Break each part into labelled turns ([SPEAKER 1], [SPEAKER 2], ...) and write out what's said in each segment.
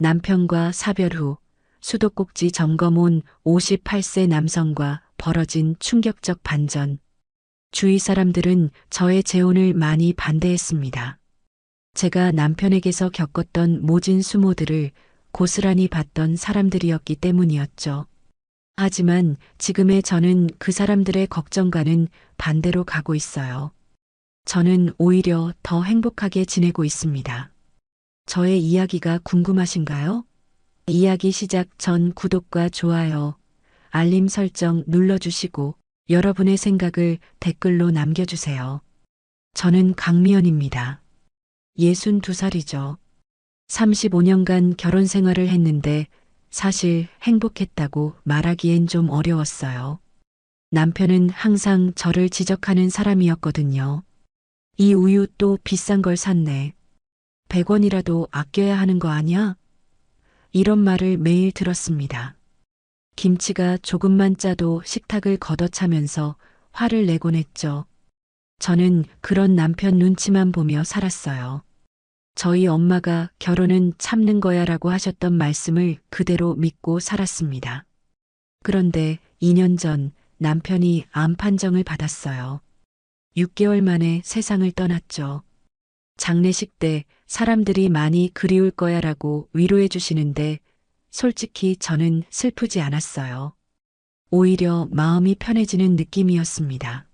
[SPEAKER 1] 남편과 사별 후 수도꼭지 점검 온 58세 남성과 벌어진 충격적 반전. 주위 사람들은 저의 재혼을 많이 반대했습니다. 제가 남편에게서 겪었던 모진 수모들을 고스란히 봤던 사람들이었기 때문이었죠. 하지만 지금의 저는 그 사람들의 걱정과는 반대로 가고 있어요. 저는 오히려 더 행복하게 지내고 있습니다. 저의 이야기가 궁금하신가요? 이야기 시작 전 구독과 좋아요, 알림 설정 눌러주시고 여러분의 생각을 댓글로 남겨주세요. 저는 강미연입니다. 62살이죠. 35년간 결혼 생활을 했는데 사실 행복했다고 말하기엔 좀 어려웠어요. 남편은 항상 저를 지적하는 사람이었거든요. 이 우유 또 비싼 걸 샀네. 100원이라도 아껴야 하는 거 아니야? 이런 말을 매일 들었습니다. 김치가 조금만 짜도 식탁을 걷어차면서 화를 내곤 했죠. 저는 그런 남편 눈치만 보며 살았어요. 저희 엄마가 결혼은 참는 거야라고 하셨던 말씀을 그대로 믿고 살았습니다. 그런데 2년 전 남편이 암 판정을 받았어요. 6개월 만에 세상을 떠났죠. 장례식 때 사람들이 많이 그리울 거야라고 위로해 주시는데 솔직히 저는 슬프지 않았어요. 오히려 마음이 편해지는 느낌이었습니다.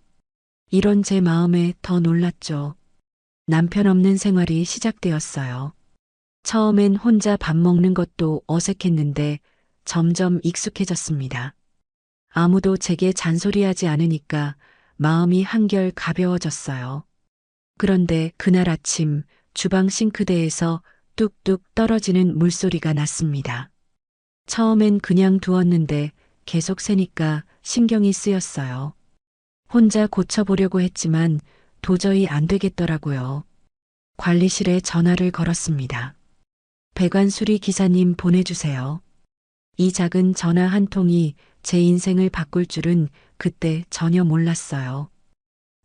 [SPEAKER 1] 이런 제 마음에 더 놀랐죠. 남편 없는 생활이 시작되었어요. 처음엔 혼자 밥 먹는 것도 어색했는데 점점 익숙해졌습니다. 아무도 제게 잔소리하지 않으니까 마음이 한결 가벼워졌어요. 그런데 그날 아침 주방 싱크대에서 뚝뚝 떨어지는 물소리가 났습니다. 처음엔 그냥 두었는데 계속 새니까 신경이 쓰였어요. 혼자 고쳐보려고 했지만 도저히 안 되겠더라고요. 관리실에 전화를 걸었습니다. 배관 수리 기사님 보내주세요. 이 작은 전화 한 통이 제 인생을 바꿀 줄은 그때 전혀 몰랐어요.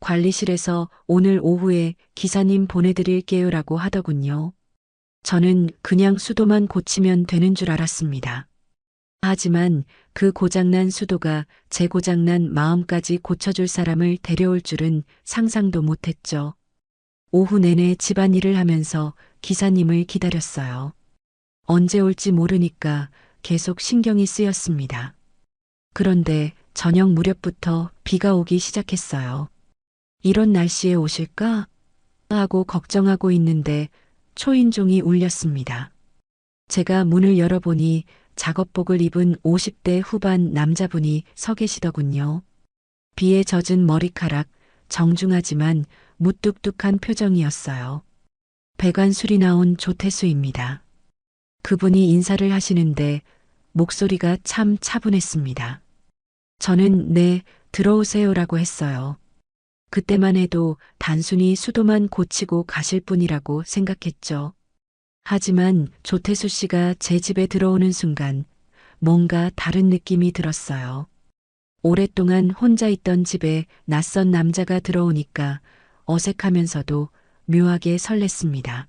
[SPEAKER 1] 관리실에서 오늘 오후에 기사님 보내드릴게요라고 하더군요. 저는 그냥 수도만 고치면 되는 줄 알았습니다. 하지만 그 고장난 수도가 제 고장난 마음까지 고쳐줄 사람을 데려올 줄은 상상도 못했죠. 오후 내내 집안일을 하면서 기사님을 기다렸어요. 언제 올지 모르니까 계속 신경이 쓰였습니다. 그런데 저녁 무렵부터 비가 오기 시작했어요. 이런 날씨에 오실까? 하고 걱정하고 있는데 초인종이 울렸습니다. 제가 문을 열어보니 작업복을 입은 50대 후반 남자분이 서 계시더군요. 비에 젖은 머리카락, 정중하지만 무뚝뚝한 표정이었어요. 배관 수리 나온 조태수입니다. 그분이 인사를 하시는데 목소리가 참 차분했습니다. 저는 네, 들어오세요라고 했어요. 그때만 해도 단순히 수도만 고치고 가실 분이라고 생각했죠. 하지만 조태수 씨가 제 집에 들어오는 순간 뭔가 다른 느낌이 들었어요. 오랫동안 혼자 있던 집에 낯선 남자가 들어오니까 어색하면서도 묘하게 설렜습니다.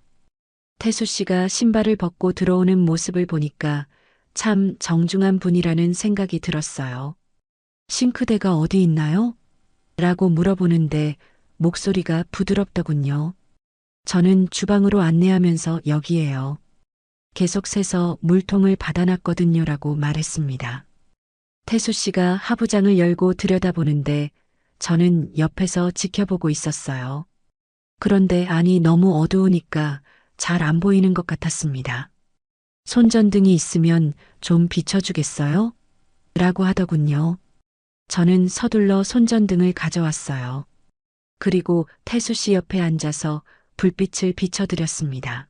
[SPEAKER 1] 태수 씨가 신발을 벗고 들어오는 모습을 보니까 참 정중한 분이라는 생각이 들었어요. 싱크대가 어디 있나요? 라고 물어보는데 목소리가 부드럽더군요. 저는 주방으로 안내하면서 여기에요. 계속 새서 물통을 받아놨거든요 라고 말했습니다. 태수 씨가 하부장을 열고 들여다보는데 저는 옆에서 지켜보고 있었어요. 그런데 안이 너무 어두우니까 잘 안 보이는 것 같았습니다. 손전등이 있으면 좀 비춰주겠어요? 라고 하더군요. 저는 서둘러 손전등을 가져왔어요. 그리고 태수 씨 옆에 앉아서 불빛을 비춰드렸습니다.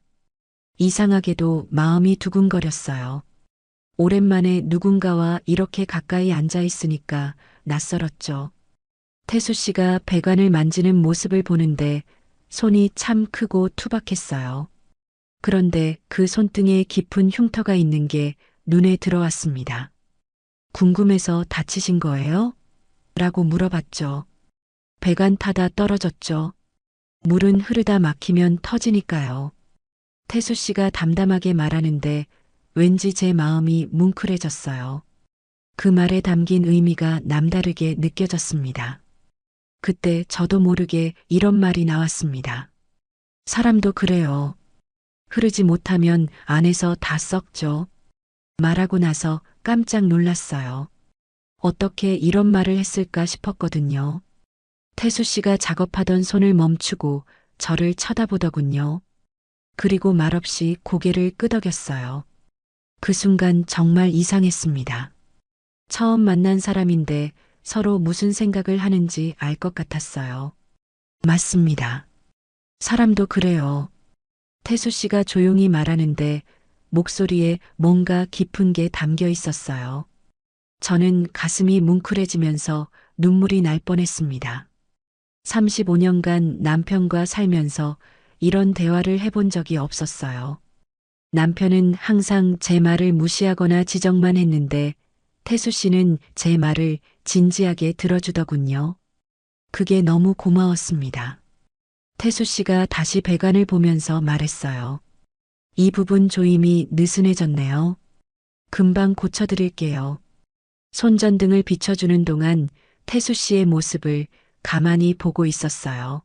[SPEAKER 1] 이상하게도 마음이 두근거렸어요. 오랜만에 누군가와 이렇게 가까이 앉아 있으니까 낯설었죠. 태수 씨가 배관을 만지는 모습을 보는데 손이 참 크고 투박했어요. 그런데 그 손등에 깊은 흉터가 있는 게 눈에 들어왔습니다. 궁금해서 다치신 거예요? 라고 물어봤죠. 배관 타다 떨어졌죠. 물은 흐르다 막히면 터지니까요. 태수 씨가 담담하게 말하는데 왠지 제 마음이 뭉클해졌어요. 그 말에 담긴 의미가 남다르게 느껴졌습니다. 그때 저도 모르게 이런 말이 나왔습니다. 사람도 그래요. 흐르지 못하면 안에서 다 썩죠. 말하고 나서 깜짝 놀랐어요. 어떻게 이런 말을 했을까 싶었거든요. 태수 씨가 작업하던 손을 멈추고 저를 쳐다보더군요. 그리고 말없이 고개를 끄덕였어요. 그 순간 정말 이상했습니다. 처음 만난 사람인데 서로 무슨 생각을 하는지 알 것 같았어요. 맞습니다. 사람도 그래요. 태수 씨가 조용히 말하는데 목소리에 뭔가 깊은 게 담겨 있었어요. 저는 가슴이 뭉클해지면서 눈물이 날 뻔했습니다. 35년간 남편과 살면서 이런 대화를 해본 적이 없었어요. 남편은 항상 제 말을 무시하거나 지적만 했는데 태수 씨는 제 말을 진지하게 들어주더군요. 그게 너무 고마웠습니다. 태수 씨가 다시 배관을 보면서 말했어요. 이 부분 조임이 느슨해졌네요. 금방 고쳐드릴게요. 손전등을 비춰주는 동안 태수 씨의 모습을 가만히 보고 있었어요.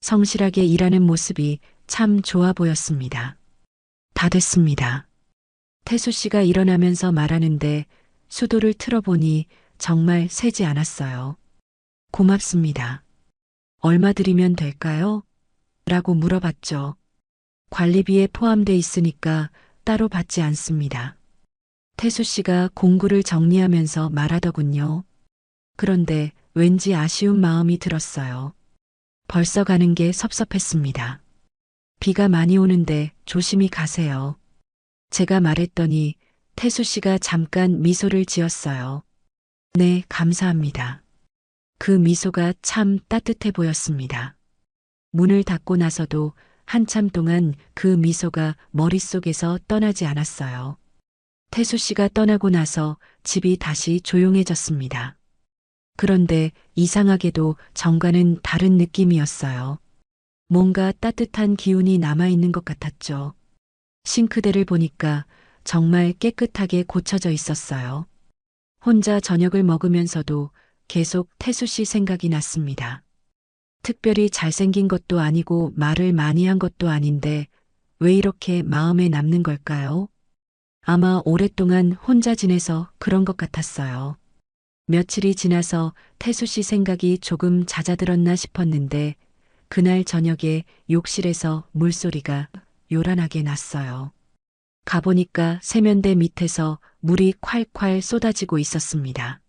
[SPEAKER 1] 성실하게 일하는 모습이 참 좋아 보였습니다. 다 됐습니다. 태수 씨가 일어나면서 말하는데 수도를 틀어보니 정말 새지 않았어요. 고맙습니다. 얼마 드리면 될까요? 라고 물어봤죠. 관리비에 포함돼 있으니까 따로 받지 않습니다. 태수 씨가 공구를 정리하면서 말하더군요. 그런데 왠지 아쉬운 마음이 들었어요. 벌써 가는 게 섭섭했습니다. 비가 많이 오는데 조심히 가세요. 제가 말했더니 태수 씨가 잠깐 미소를 지었어요. 네, 감사합니다. 그 미소가 참 따뜻해 보였습니다. 문을 닫고 나서도 한참 동안 그 미소가 머릿속에서 떠나지 않았어요. 태수 씨가 떠나고 나서 집이 다시 조용해졌습니다. 그런데 이상하게도 정과는 다른 느낌이었어요. 뭔가 따뜻한 기운이 남아있는 것 같았죠. 싱크대를 보니까 정말 깨끗하게 고쳐져 있었어요. 혼자 저녁을 먹으면서도 계속 태수 씨 생각이 났습니다. 특별히 잘생긴 것도 아니고 말을 많이 한 것도 아닌데 왜 이렇게 마음에 남는 걸까요? 아마 오랫동안 혼자 지내서 그런 것 같았어요. 며칠이 지나서 태수 씨 생각이 조금 잦아들었나 싶었는데 그날 저녁에 욕실에서 물소리가 요란하게 났어요. 가보니까 세면대 밑에서 물이 콸콸 쏟아지고 있었습니다.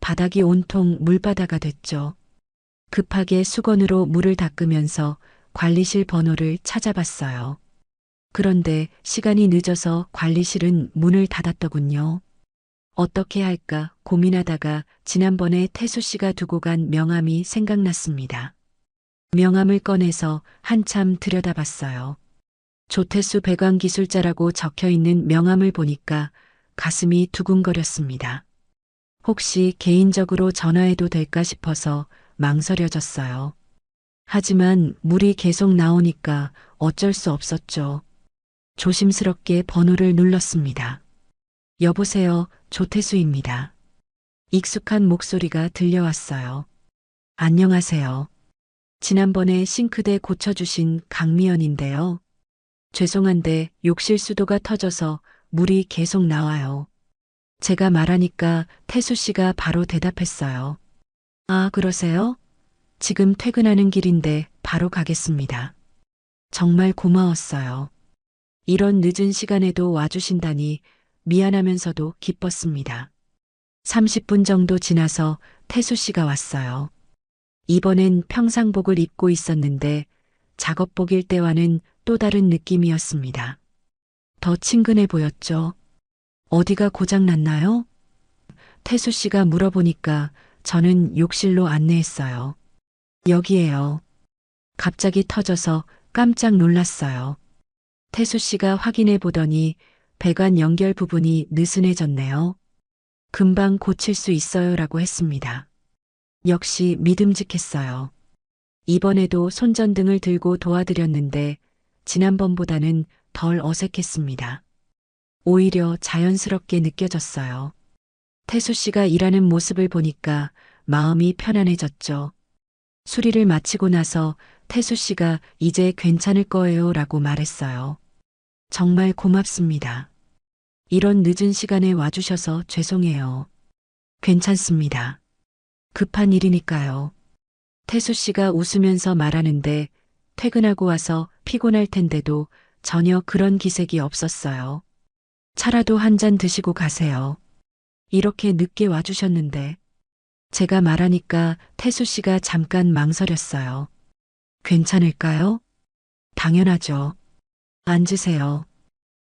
[SPEAKER 1] 바닥이 온통 물바다가 됐죠. 급하게 수건으로 물을 닦으면서 관리실 번호를 찾아봤어요. 그런데 시간이 늦어서 관리실은 문을 닫았더군요. 어떻게 할까 고민하다가 지난번에 태수 씨가 두고 간 명함이 생각났습니다. 명함을 꺼내서 한참 들여다봤어요. 조태수 배관기술자라고 적혀 있는 명함을 보니까 가슴이 두근거렸습니다. 혹시 개인적으로 전화해도 될까 싶어서 망설여졌어요. 하지만 물이 계속 나오니까 어쩔 수 없었죠. 조심스럽게 번호를 눌렀습니다. 여보세요, 조태수입니다. 익숙한 목소리가 들려왔어요. 안녕하세요. 지난번에 싱크대 고쳐주신 강미연인데요. 죄송한데 욕실 수도가 터져서 물이 계속 나와요. 제가 말하니까 태수 씨가 바로 대답했어요. 아, 그러세요? 지금 퇴근하는 길인데 바로 가겠습니다. 정말 고마웠어요. 이런 늦은 시간에도 와주신다니 미안하면서도 기뻤습니다. 30분 정도 지나서 태수 씨가 왔어요. 이번엔 평상복을 입고 있었는데 작업복일 때와는 또 다른 느낌이었습니다. 더 친근해 보였죠. 어디가 고장 났나요? 태수 씨가 물어보니까 저는 욕실로 안내했어요. 여기에요. 갑자기 터져서 깜짝 놀랐어요. 태수 씨가 확인해 보더니 배관 연결 부분이 느슨해졌네요. 금방 고칠 수 있어요라고 했습니다. 역시 믿음직했어요. 이번에도 손전등을 들고 도와드렸는데 지난번보다는 덜 어색했습니다. 오히려 자연스럽게 느껴졌어요. 태수 씨가 일하는 모습을 보니까 마음이 편안해졌죠. 수리를 마치고 나서 태수 씨가 이제 괜찮을 거예요 라고 말했어요. 정말 고맙습니다. 이런 늦은 시간에 와주셔서 죄송해요. 괜찮습니다. 급한 일이니까요. 태수 씨가 웃으면서 말하는데 퇴근하고 와서 피곤할 텐데도 전혀 그런 기색이 없었어요. 차라도 한 잔 드시고 가세요. 이렇게 늦게 와주셨는데. 제가 말하니까 태수 씨가 잠깐 망설였어요. 괜찮을까요? 당연하죠. 앉으세요.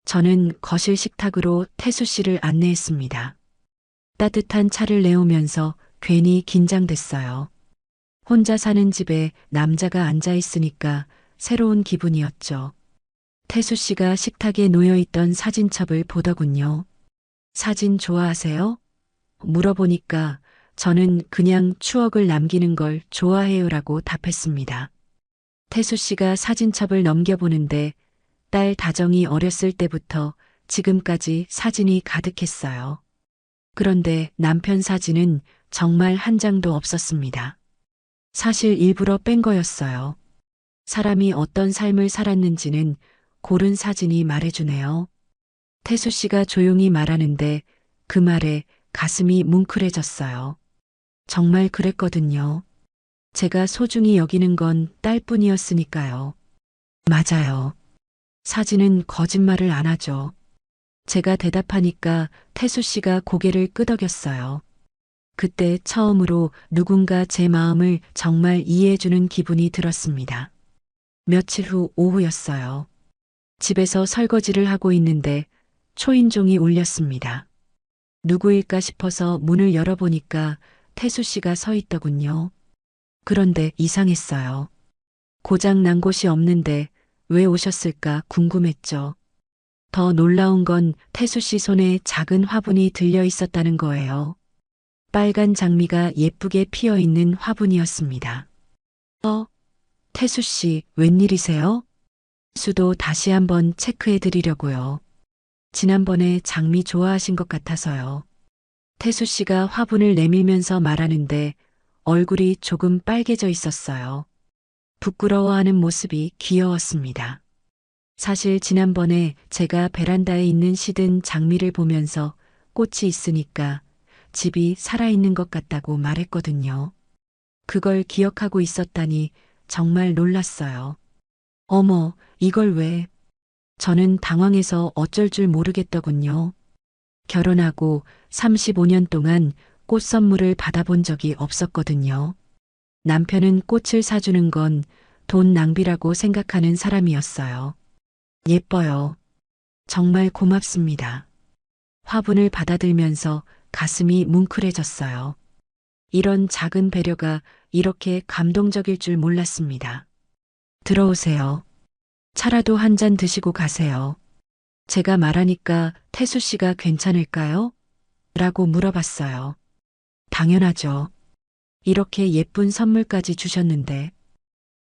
[SPEAKER 1] 저는 거실 식탁으로 태수 씨를 안내했습니다. 따뜻한 차를 내오면서 괜히 긴장됐어요. 혼자 사는 집에 남자가 앉아 있으니까 새로운 기분이었죠. 태수 씨가 식탁에 놓여있던 사진첩을 보더군요. 사진 좋아하세요? 물어보니까 저는 그냥 추억을 남기는 걸 좋아해요라고 답했습니다. 태수 씨가 사진첩을 넘겨보는데 딸 다정이 어렸을 때부터 지금까지 사진이 가득했어요. 그런데 남편 사진은 정말 한 장도 없었습니다. 사실 일부러 뺀 거였어요. 사람이 어떤 삶을 살았는지는 고른 사진이 말해주네요. 태수 씨가 조용히 말하는데 그 말에 가슴이 뭉클해졌어요. 정말 그랬거든요. 제가 소중히 여기는 건 딸뿐이었으니까요. 맞아요. 사진은 거짓말을 안 하죠. 제가 대답하니까 태수 씨가 고개를 끄덕였어요. 그때 처음으로 누군가 제 마음을 정말 이해해주는 기분이 들었습니다. 며칠 후 오후였어요. 집에서 설거지를 하고 있는데 초인종이 울렸습니다. 누구일까 싶어서 문을 열어보니까 태수 씨가 서 있더군요. 그런데 이상했어요. 고장 난 곳이 없는데 왜 오셨을까 궁금했죠. 더 놀라운 건 태수 씨 손에 작은 화분이 들려 있었다는 거예요. 빨간 장미가 예쁘게 피어 있는 화분이었습니다. 태수 씨, 웬일이세요? 수도 다시 한번 체크해 드리려고요. 지난번에 장미 좋아하신 것 같아서요. 태수 씨가 화분을 내밀면서 말하는데 얼굴이 조금 빨개져 있었어요. 부끄러워하는 모습이 귀여웠습니다. 사실 지난번에 제가 베란다에 있는 시든 장미를 보면서 꽃이 있으니까 집이 살아있는 것 같다고 말했거든요. 그걸 기억하고 있었다니 정말 놀랐어요. 어머, 이걸 왜? 저는 당황해서 어쩔 줄 모르겠더군요. 결혼하고 35년 동안 꽃 선물을 받아본 적이 없었거든요. 남편은 꽃을 사주는 건 돈 낭비라고 생각하는 사람이었어요. 예뻐요. 정말 고맙습니다. 화분을 받아들면서 가슴이 뭉클해졌어요. 이런 작은 배려가 이렇게 감동적일 줄 몰랐습니다. 들어오세요. 차라도 한 잔 드시고 가세요. 제가 말하니까 태수 씨가 괜찮을까요? 라고 물어봤어요. 당연하죠. 이렇게 예쁜 선물까지 주셨는데.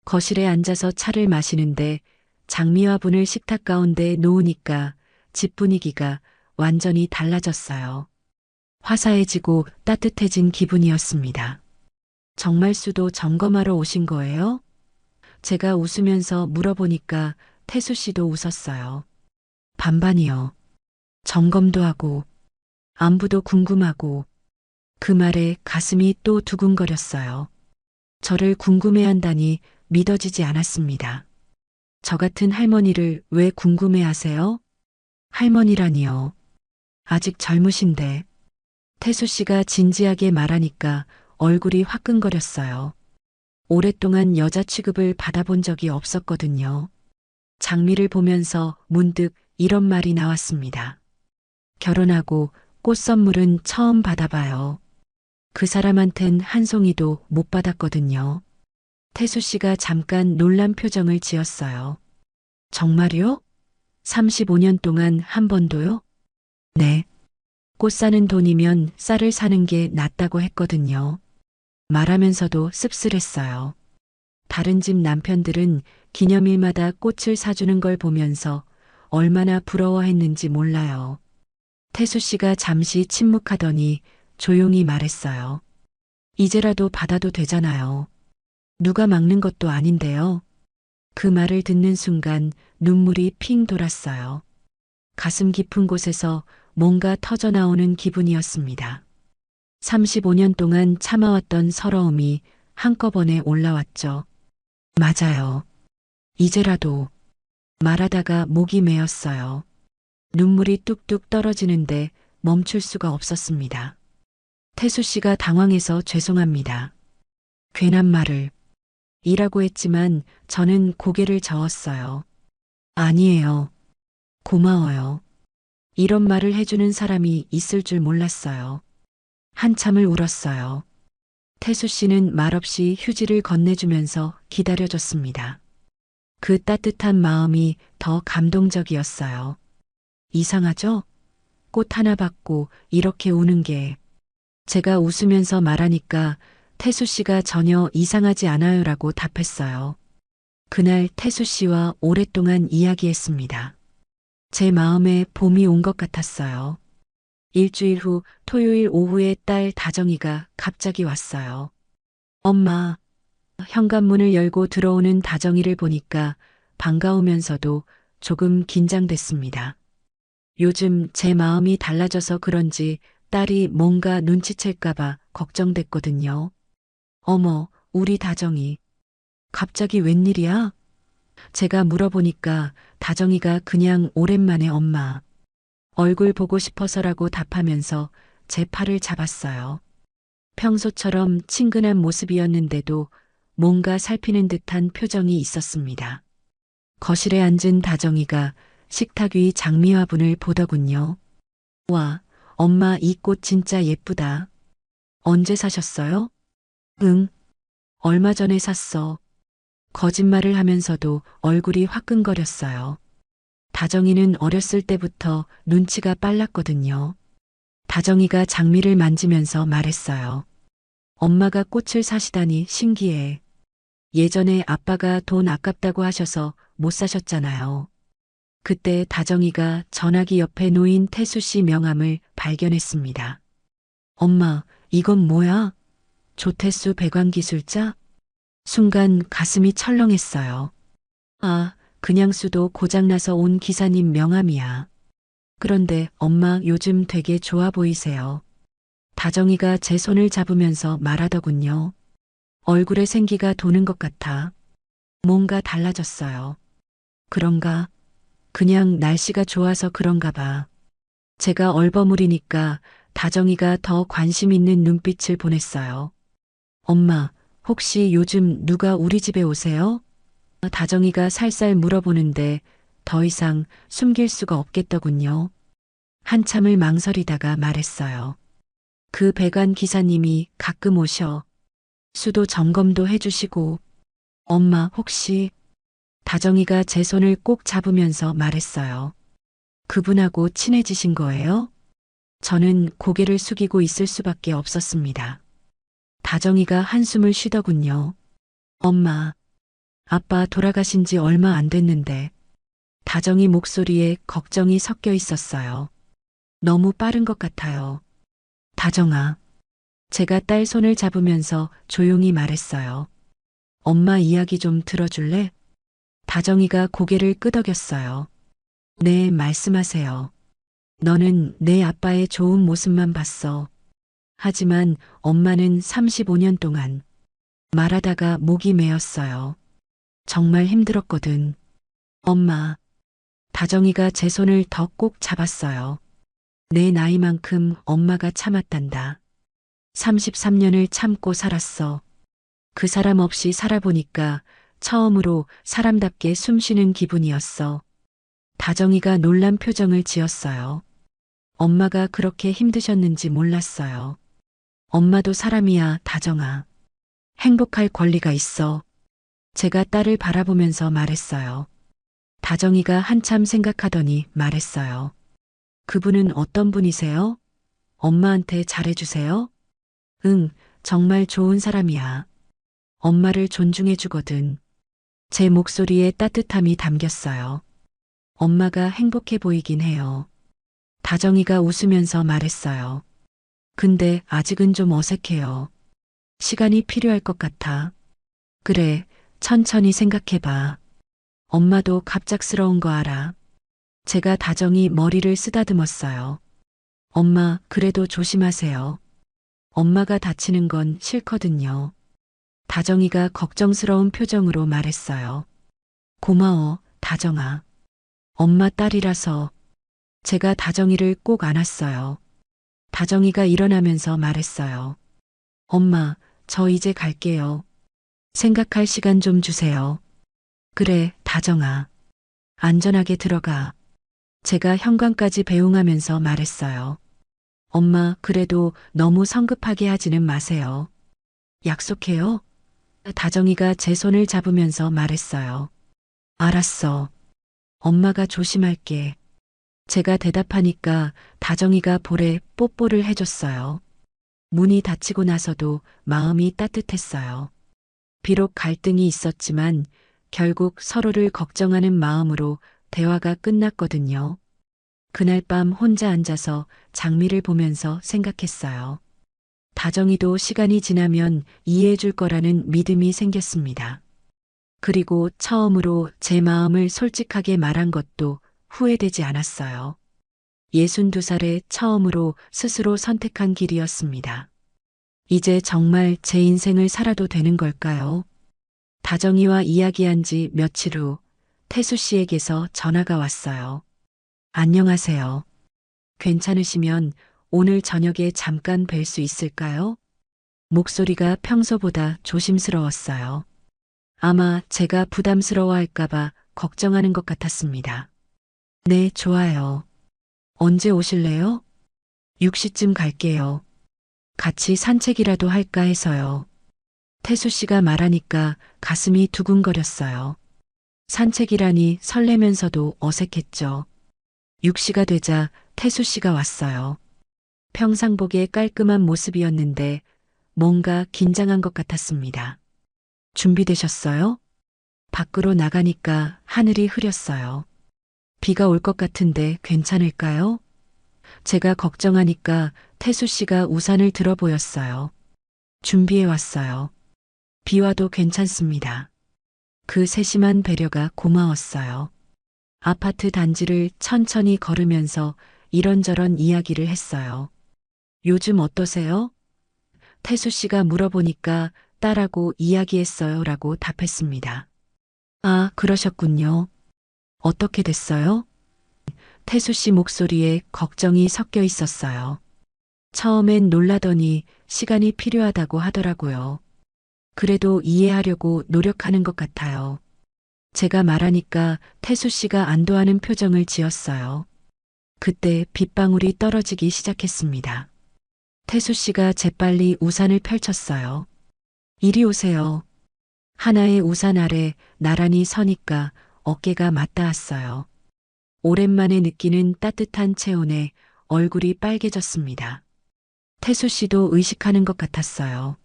[SPEAKER 1] 거실에 앉아서 차를 마시는데 장미화분을 식탁 가운데 놓으니까 집 분위기가 완전히 달라졌어요. 화사해지고 따뜻해진 기분이었습니다. 정말 수도 점검하러 오신 거예요? 제가 웃으면서 물어보니까 태수 씨도 웃었어요. 반반이요. 점검도 하고 안부도 궁금하고. 그 말에 가슴이 또 두근거렸어요. 저를 궁금해한다니 믿어지지 않았습니다. 저 같은 할머니를 왜 궁금해하세요? 할머니라니요. 아직 젊으신데. 태수 씨가 진지하게 말하니까 얼굴이 화끈거렸어요. 오랫동안 여자 취급을 받아본 적이 없었거든요. 장미를 보면서 문득 이런 말이 나왔습니다. 결혼하고 꽃 선물은 처음 받아봐요. 그 사람한텐 한 송이도 못 받았거든요. 태수 씨가 잠깐 놀란 표정을 지었어요. 정말요? 35년 동안 한 번도요? 네. 꽃 사는 돈이면 쌀을 사는 게 낫다고 했거든요. 말하면서도 씁쓸했어요. 다른 집 남편들은 기념일마다 꽃을 사주는 걸 보면서 얼마나 부러워했는지 몰라요. 태수 씨가 잠시 침묵하더니 조용히 말했어요. 이제라도 받아도 되잖아요. 누가 막는 것도 아닌데요. 그 말을 듣는 순간 눈물이 핑 돌았어요. 가슴 깊은 곳에서 뭔가 터져나오는 기분이었습니다. 35년 동안 참아왔던 서러움이 한꺼번에 올라왔죠. 맞아요. 이제라도 말하다가 목이 메었어요. 눈물이 뚝뚝 떨어지는데 멈출 수가 없었습니다. 태수 씨가 당황해서 죄송합니다. 괜한 말을 이라고 했지만 저는 고개를 저었어요. 아니에요. 고마워요. 이런 말을 해주는 사람이 있을 줄 몰랐어요. 한참을 울었어요. 태수 씨는 말없이 휴지를 건네주면서 기다려줬습니다. 그 따뜻한 마음이 더 감동적이었어요. 이상하죠? 꽃 하나 받고 이렇게 우는 게. 제가 웃으면서 말하니까 태수 씨가 전혀 이상하지 않아요라고 답했어요. 그날 태수 씨와 오랫동안 이야기했습니다. 제 마음에 봄이 온 것 같았어요. 일주일 후 토요일 오후에 딸 다정이가 갑자기 왔어요. 엄마, 현관문을 열고 들어오는 다정이를 보니까 반가우면서도 조금 긴장됐습니다. 요즘 제 마음이 달라져서 그런지 딸이 뭔가 눈치챌까봐 걱정됐거든요. 어머, 우리 다정이. 갑자기 웬일이야? 제가 물어보니까 다정이가 그냥 오랜만에 엄마. 얼굴 보고 싶어서라고 답하면서 제 팔을 잡았어요. 평소처럼 친근한 모습이었는데도 뭔가 살피는 듯한 표정이 있었습니다. 거실에 앉은 다정이가 식탁 위 장미화분을 보더군요. 와, 엄마 이 꽃 진짜 예쁘다. 언제 사셨어요? 응, 얼마 전에 샀어. 거짓말을 하면서도 얼굴이 화끈거렸어요. 다정이는 어렸을 때부터 눈치가 빨랐거든요. 다정이가 장미를 만지면서 말했어요. 엄마가 꽃을 사시다니 신기해. 예전에 아빠가 돈 아깝다고 하셔서 못 사셨잖아요. 그때 다정이가 전화기 옆에 놓인 태수 씨 명함을 발견했습니다. 엄마, 이건 뭐야? 조태수 배관기술자? 순간 가슴이 철렁했어요. 아, 그냥 수도 고장나서 온 기사님 명함이야. 그런데 엄마 요즘 되게 좋아 보이세요. 다정이가 제 손을 잡으면서 말하더군요. 얼굴에 생기가 도는 것 같아. 뭔가 달라졌어요. 그런가? 그냥 날씨가 좋아서 그런가 봐. 제가 얼버무리니까 다정이가 더 관심 있는 눈빛을 보냈어요. 엄마, 혹시 요즘 누가 우리 집에 오세요? 다정이가 살살 물어보는데 더 이상 숨길 수가 없겠더군요. 한참을 망설이다가 말했어요. 그 배관 기사님이 가끔 오셔. 수도 점검도 해주시고. 엄마 혹시 다정이가 제 손을 꼭 잡으면서 말했어요. 그분하고 친해지신 거예요? 저는 고개를 숙이고 있을 수밖에 없었습니다. 다정이가 한숨을 쉬더군요. 엄마, 아빠 돌아가신 지 얼마 안 됐는데. 다정이 목소리에 걱정이 섞여 있었어요. 너무 빠른 것 같아요. 다정아. 제가 딸 손을 잡으면서 조용히 말했어요. 엄마 이야기 좀 들어줄래? 다정이가 고개를 끄덕였어요. 네, 말씀하세요. 너는 내 아빠의 좋은 모습만 봤어. 하지만 엄마는 35년 동안 말하다가 목이 메었어요. 정말 힘들었거든. 엄마. 다정이가 제 손을 더 꼭 잡았어요. 내 나이만큼 엄마가 참았단다. 33년을 참고 살았어. 그 사람 없이 살아보니까 처음으로 사람답게 숨쉬는 기분이었어. 다정이가 놀란 표정을 지었어요. 엄마가 그렇게 힘드셨는지 몰랐어요. 엄마도 사람이야, 다정아. 행복할 권리가 있어. 제가 딸을 바라보면서 말했어요. 다정이가 한참 생각하더니 말했어요. 그분은 어떤 분이세요? 엄마한테 잘해주세요? 응, 정말 좋은 사람이야. 엄마를 존중해주거든. 제 목소리에 따뜻함이 담겼어요. 엄마가 행복해 보이긴 해요. 다정이가 웃으면서 말했어요. 근데 아직은 좀 어색해요. 시간이 필요할 것 같아. 그래, 천천히 생각해봐. 엄마도 갑작스러운 거 알아. 제가 다정히 머리를 쓰다듬었어요. 엄마, 그래도 조심하세요. 엄마가 다치는 건 싫거든요. 다정이가 걱정스러운 표정으로 말했어요. 고마워, 다정아. 엄마 딸이라서. 제가 다정이를 꼭 안았어요. 다정이가 일어나면서 말했어요. 엄마, 저 이제 갈게요. 생각할 시간 좀 주세요. 그래, 다정아. 안전하게 들어가. 제가 현관까지 배웅하면서 말했어요. 엄마, 그래도 너무 성급하게 하지는 마세요. 약속해요? 다정이가 제 손을 잡으면서 말했어요. 알았어. 엄마가 조심할게. 제가 대답하니까 다정이가 볼에 뽀뽀를 해줬어요. 문이 닫히고 나서도 마음이 따뜻했어요. 비록 갈등이 있었지만 결국 서로를 걱정하는 마음으로 대화가 끝났거든요. 그날 밤 혼자 앉아서 장미를 보면서 생각했어요. 다정이도 시간이 지나면 이해해 줄 거라는 믿음이 생겼습니다. 그리고 처음으로 제 마음을 솔직하게 말한 것도 후회되지 않았어요. 62살에 처음으로 스스로 선택한 길이었습니다. 이제 정말 제 인생을 살아도 되는 걸까요? 다정이와 이야기한 지 며칠 후 태수 씨에게서 전화가 왔어요. 안녕하세요. 괜찮으시면 오늘 저녁에 잠깐 뵐 수 있을까요? 목소리가 평소보다 조심스러웠어요. 아마 제가 부담스러워할까봐 걱정하는 것 같았습니다. 네, 좋아요. 언제 오실래요? 6시쯤 갈게요. 같이 산책이라도 할까 해서요. 태수 씨가 말하니까 가슴이 두근거렸어요. 산책이라니 설레면서도 어색했죠. 6시가 되자 태수 씨가 왔어요. 평상복의 깔끔한 모습이었는데 뭔가 긴장한 것 같았습니다. 준비되셨어요? 밖으로 나가니까 하늘이 흐렸어요. 비가 올 것 같은데 괜찮을까요? 제가 걱정하니까 태수 씨가 우산을 들어 보였어요. 준비해 왔어요. 비 와도 괜찮습니다. 그 세심한 배려가 고마웠어요. 아파트 단지를 천천히 걸으면서 이런저런 이야기를 했어요. 요즘 어떠세요? 태수 씨가 물어보니까 딸하고 이야기했어요 라고 답했습니다. 아, 그러셨군요. 어떻게 됐어요? 태수 씨 목소리에 걱정이 섞여 있었어요. 처음엔 놀라더니 시간이 필요하다고 하더라고요. 그래도 이해하려고 노력하는 것 같아요. 제가 말하니까 태수 씨가 안도하는 표정을 지었어요. 그때 빗방울이 떨어지기 시작했습니다. 태수 씨가 재빨리 우산을 펼쳤어요. 이리 오세요. 하나의 우산 아래 나란히 서니까 어깨가 맞닿았어요. 오랜만에 느끼는 따뜻한 체온에 얼굴이 빨개졌습니다. 태수 씨도 의식하는 것 같았어요.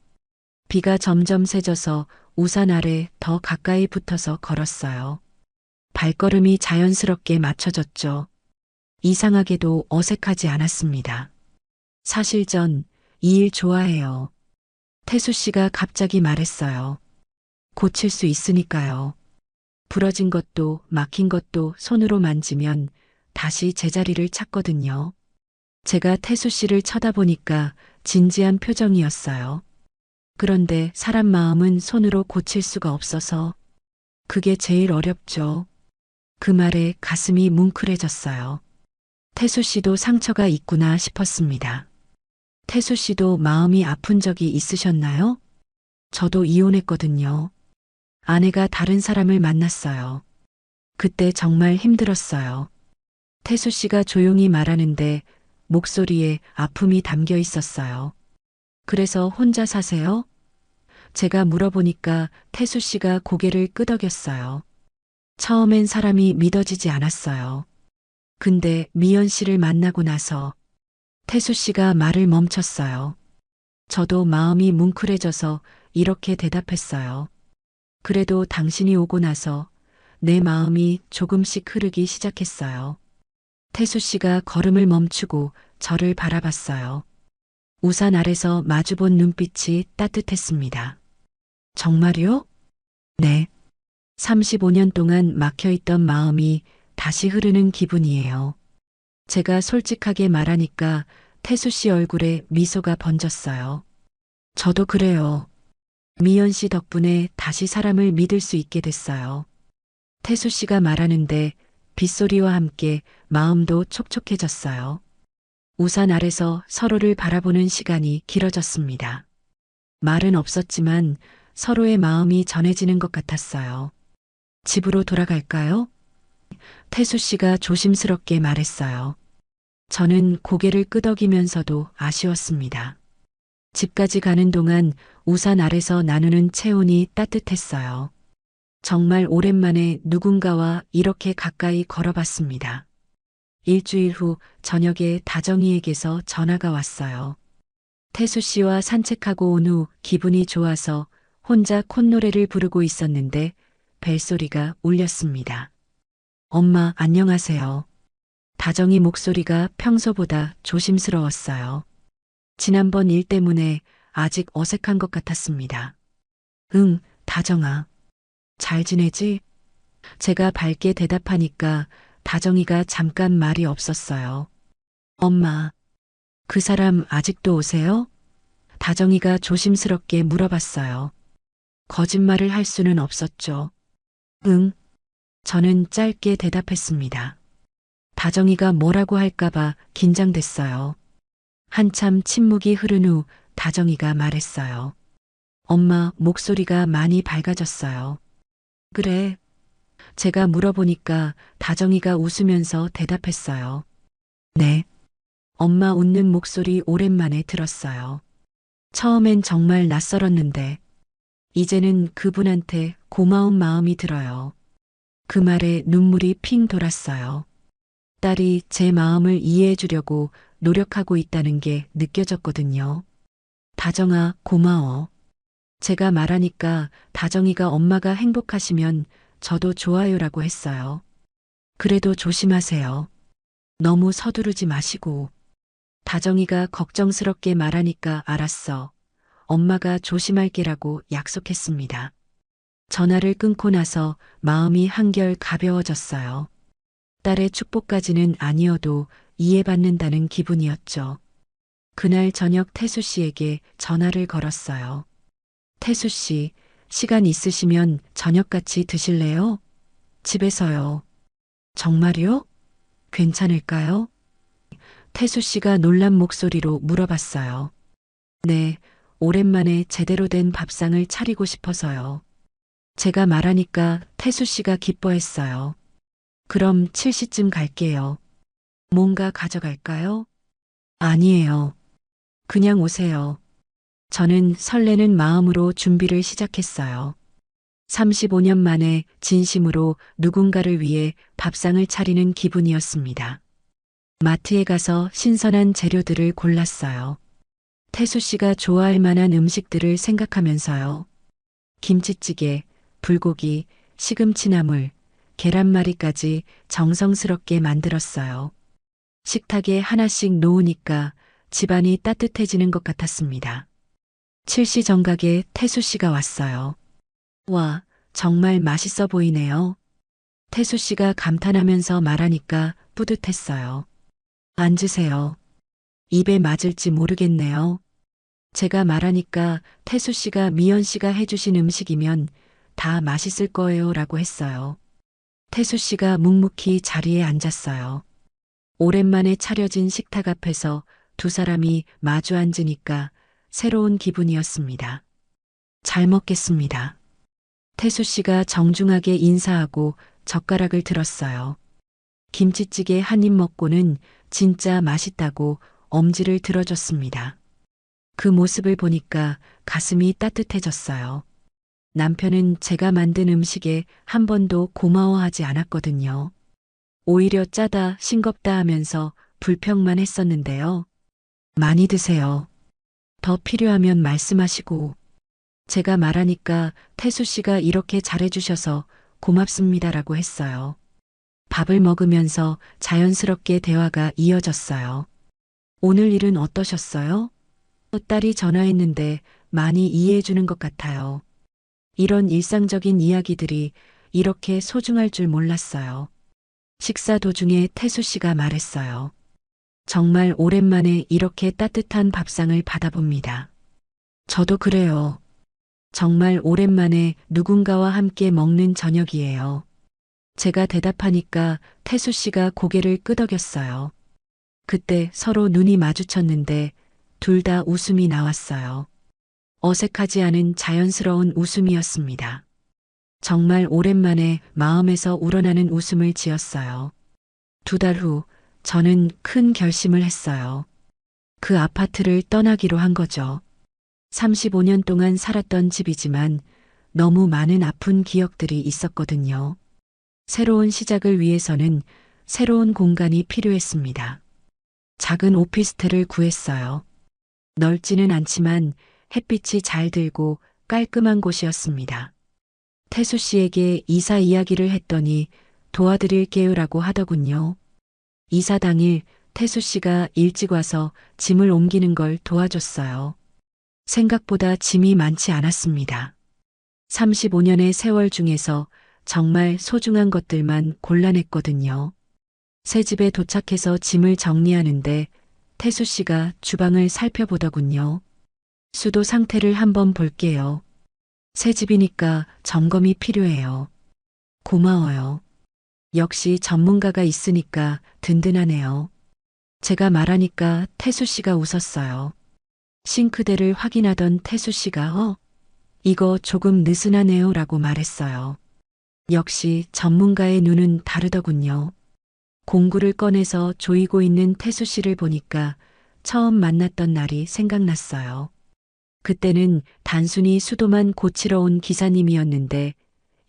[SPEAKER 1] 비가 점점 세져서 우산 아래 더 가까이 붙어서 걸었어요. 발걸음이 자연스럽게 맞춰졌죠. 이상하게도 어색하지 않았습니다. 사실 전 이 일 좋아해요. 태수 씨가 갑자기 말했어요. 고칠 수 있으니까요. 부러진 것도 막힌 것도 손으로 만지면 다시 제자리를 찾거든요. 제가 태수 씨를 쳐다보니까 진지한 표정이었어요. 그런데 사람 마음은 손으로 고칠 수가 없어서 그게 제일 어렵죠. 그 말에 가슴이 뭉클해졌어요. 태수 씨도 상처가 있구나 싶었습니다. 태수 씨도 마음이 아픈 적이 있으셨나요? 저도 이혼했거든요. 아내가 다른 사람을 만났어요. 그때 정말 힘들었어요. 태수 씨가 조용히 말하는데 목소리에 아픔이 담겨 있었어요. 그래서 혼자 사세요? 제가 물어보니까 태수 씨가 고개를 끄덕였어요. 처음엔 사람이 믿어지지 않았어요. 근데 미연 씨를 만나고 나서 태수 씨가 말을 멈췄어요. 저도 마음이 뭉클해져서 이렇게 대답했어요. 그래도 당신이 오고 나서 내 마음이 조금씩 흐르기 시작했어요. 태수 씨가 걸음을 멈추고 저를 바라봤어요. 우산 아래서 마주본 눈빛이 따뜻했습니다. 정말요? 네. 35년 동안 막혀있던 마음이 다시 흐르는 기분이에요. 제가 솔직하게 말하니까 태수 씨 얼굴에 미소가 번졌어요. 저도 그래요. 미연 씨 덕분에 다시 사람을 믿을 수 있게 됐어요. 태수 씨가 말하는데 빗소리와 함께 마음도 촉촉해졌어요. 우산 아래서 서로를 바라보는 시간이 길어졌습니다. 말은 없었지만 서로의 마음이 전해지는 것 같았어요. 집으로 돌아갈까요? 태수 씨가 조심스럽게 말했어요. 저는 고개를 끄덕이면서도 아쉬웠습니다. 집까지 가는 동안 우산 아래서 나누는 체온이 따뜻했어요. 정말 오랜만에 누군가와 이렇게 가까이 걸어봤습니다. 일주일 후 저녁에 다정이에게서 전화가 왔어요. 태수 씨와 산책하고 온 후 기분이 좋아서 혼자 콧노래를 부르고 있었는데 벨소리가 울렸습니다. 엄마, 안녕하세요. 다정이 목소리가 평소보다 조심스러웠어요. 지난번 일 때문에 아직 어색한 것 같았습니다. 응, 다정아. 잘 지내지? 제가 밝게 대답하니까 다정이가 잠깐 말이 없었어요. 엄마, 그 사람 아직도 오세요? 다정이가 조심스럽게 물어봤어요. 거짓말을 할 수는 없었죠. 응, 저는 짧게 대답했습니다. 다정이가 뭐라고 할까봐 긴장됐어요. 한참 침묵이 흐른 후 다정이가 말했어요. 엄마, 목소리가 많이 밝아졌어요. 그래. 제가 물어보니까 다정이가 웃으면서 대답했어요. 네. 엄마 웃는 목소리 오랜만에 들었어요. 처음엔 정말 낯설었는데, 이제는 그분한테 고마운 마음이 들어요. 그 말에 눈물이 핑 돌았어요. 딸이 제 마음을 이해해 주려고 노력하고 있다는 게 느껴졌거든요. 다정아, 고마워. 제가 말하니까 다정이가 엄마가 행복하시면 저도 좋아요라고 했어요. 그래도 조심하세요. 너무 서두르지 마시고. 다정이가 걱정스럽게 말하니까 알았어. 엄마가 조심할게라고 약속했습니다. 전화를 끊고 나서 마음이 한결 가벼워졌어요. 딸의 축복까지는 아니어도 이해받는다는 기분이었죠. 그날 저녁 태수 씨에게 전화를 걸었어요. 태수 씨, 시간 있으시면 저녁 같이 드실래요? 집에서요. 정말요? 괜찮을까요? 태수 씨가 놀란 목소리로 물어봤어요. 네, 오랜만에 제대로 된 밥상을 차리고 싶어서요. 제가 말하니까 태수 씨가 기뻐했어요. 그럼 7시쯤 갈게요. 뭔가 가져갈까요? 아니에요. 그냥 오세요. 저는 설레는 마음으로 준비를 시작했어요. 35년 만에 진심으로 누군가를 위해 밥상을 차리는 기분이었습니다. 마트에 가서 신선한 재료들을 골랐어요. 태수 씨가 좋아할 만한 음식들을 생각하면서요. 김치찌개, 불고기, 시금치나물, 계란말이까지 정성스럽게 만들었어요. 식탁에 하나씩 놓으니까 집안이 따뜻해지는 것 같았습니다. 7시 정각에 태수 씨가 왔어요. 와, 정말 맛있어 보이네요. 태수 씨가 감탄하면서 말하니까 뿌듯했어요. 앉으세요. 입에 맞을지 모르겠네요. 제가 말하니까 태수 씨가 미연 씨가 해주신 음식이면 다 맛있을 거예요 라고 했어요. 태수 씨가 묵묵히 자리에 앉았어요. 오랜만에 차려진 식탁 앞에서 두 사람이 마주 앉으니까 새로운 기분이었습니다. 잘 먹겠습니다. 태수 씨가 정중하게 인사하고 젓가락을 들었어요. 김치찌개 한 입 먹고는 진짜 맛있다고 엄지를 들어줬습니다. 그 모습을 보니까 가슴이 따뜻해졌어요. 남편은 제가 만든 음식에 한 번도 고마워하지 않았거든요. 오히려 짜다, 싱겁다 하면서 불평만 했었는데요. 많이 드세요. 더 필요하면 말씀하시고. 제가 말하니까 태수 씨가 이렇게 잘해주셔서 고맙습니다라고 했어요. 밥을 먹으면서 자연스럽게 대화가 이어졌어요. 오늘 일은 어떠셨어요? 딸이 전화했는데 많이 이해해 주는 것 같아요. 이런 일상적인 이야기들이 이렇게 소중할 줄 몰랐어요. 식사 도중에 태수 씨가 말했어요. 정말 오랜만에 이렇게 따뜻한 밥상을 받아봅니다. 저도 그래요. 정말 오랜만에 누군가와 함께 먹는 저녁이에요. 제가 대답하니까 태수 씨가 고개를 끄덕였어요. 그때 서로 눈이 마주쳤는데 둘 다 웃음이 나왔어요. 어색하지 않은 자연스러운 웃음이었습니다. 정말 오랜만에 마음에서 우러나는 웃음을 지었어요. 2달 후 저는 큰 결심을 했어요. 그 아파트를 떠나기로 한 거죠. 35년 동안 살았던 집이지만 너무 많은 아픈 기억들이 있었거든요. 새로운 시작을 위해서는 새로운 공간이 필요했습니다. 작은 오피스텔을 구했어요. 넓지는 않지만 햇빛이 잘 들고 깔끔한 곳이었습니다. 태수 씨에게 이사 이야기를 했더니 도와드릴게요라고 하더군요. 이사 당일 태수 씨가 일찍 와서 짐을 옮기는 걸 도와줬어요. 생각보다 짐이 많지 않았습니다. 35년의 세월 중에서 정말 소중한 것들만 골라냈거든요. 새 집에 도착해서 짐을 정리하는데 태수 씨가 주방을 살펴보더군요. 수도 상태를 한번 볼게요. 새 집이니까 점검이 필요해요. 고마워요. 역시 전문가가 있으니까 든든하네요. 제가 말하니까 태수 씨가 웃었어요. 싱크대를 확인하던 태수 씨가 이거 조금 느슨하네요 라고 말했어요. 역시 전문가의 눈은 다르더군요. 공구를 꺼내서 조이고 있는 태수 씨를 보니까 처음 만났던 날이 생각났어요. 그때는 단순히 수도만 고치러 온 기사님이었는데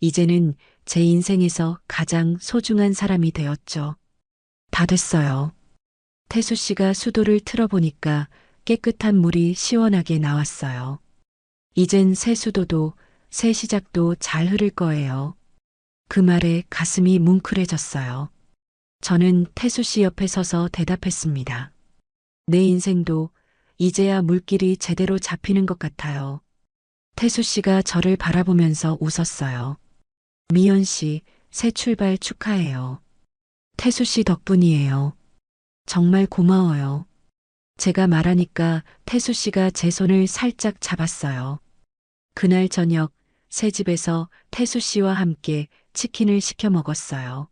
[SPEAKER 1] 이제는 제 인생에서 가장 소중한 사람이 되었죠. 다 됐어요. 태수 씨가 수도를 틀어보니까 깨끗한 물이 시원하게 나왔어요. 이젠 새 수도도 새 시작도 잘 흐를 거예요. 그 말에 가슴이 뭉클해졌어요. 저는 태수 씨 옆에 서서 대답했습니다. 내 인생도 이제야 물길이 제대로 잡히는 것 같아요. 태수 씨가 저를 바라보면서 웃었어요. 미연 씨, 새 출발 축하해요. 태수 씨 덕분이에요. 정말 고마워요. 제가 말하니까 태수 씨가 제 손을 살짝 잡았어요. 그날 저녁 새 집에서 태수 씨와 함께 치킨을 시켜 먹었어요.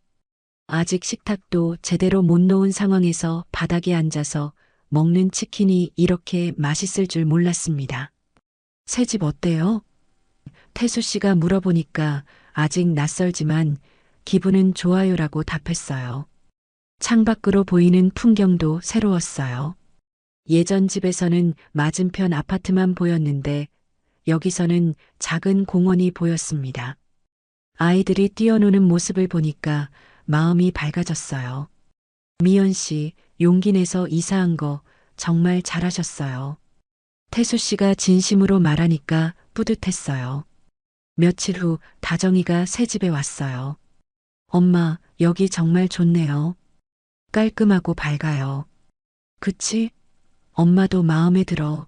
[SPEAKER 1] 아직 식탁도 제대로 못 놓은 상황에서 바닥에 앉아서 먹는 치킨이 이렇게 맛있을 줄 몰랐습니다. 새 집 어때요? 태수 씨가 물어보니까 아직 낯설지만 기분은 좋아요라고 답했어요. 창밖으로 보이는 풍경도 새로웠어요. 예전 집에서는 맞은편 아파트만 보였는데 여기서는 작은 공원이 보였습니다. 아이들이 뛰어노는 모습을 보니까 마음이 밝아졌어요. 미연 씨, 용기 내서 이사한 거 정말 잘하셨어요. 태수 씨가 진심으로 말하니까 뿌듯했어요. 며칠 후 다정이가 새 집에 왔어요. 엄마, 여기 정말 좋네요. 깔끔하고 밝아요. 그치? 엄마도 마음에 들어.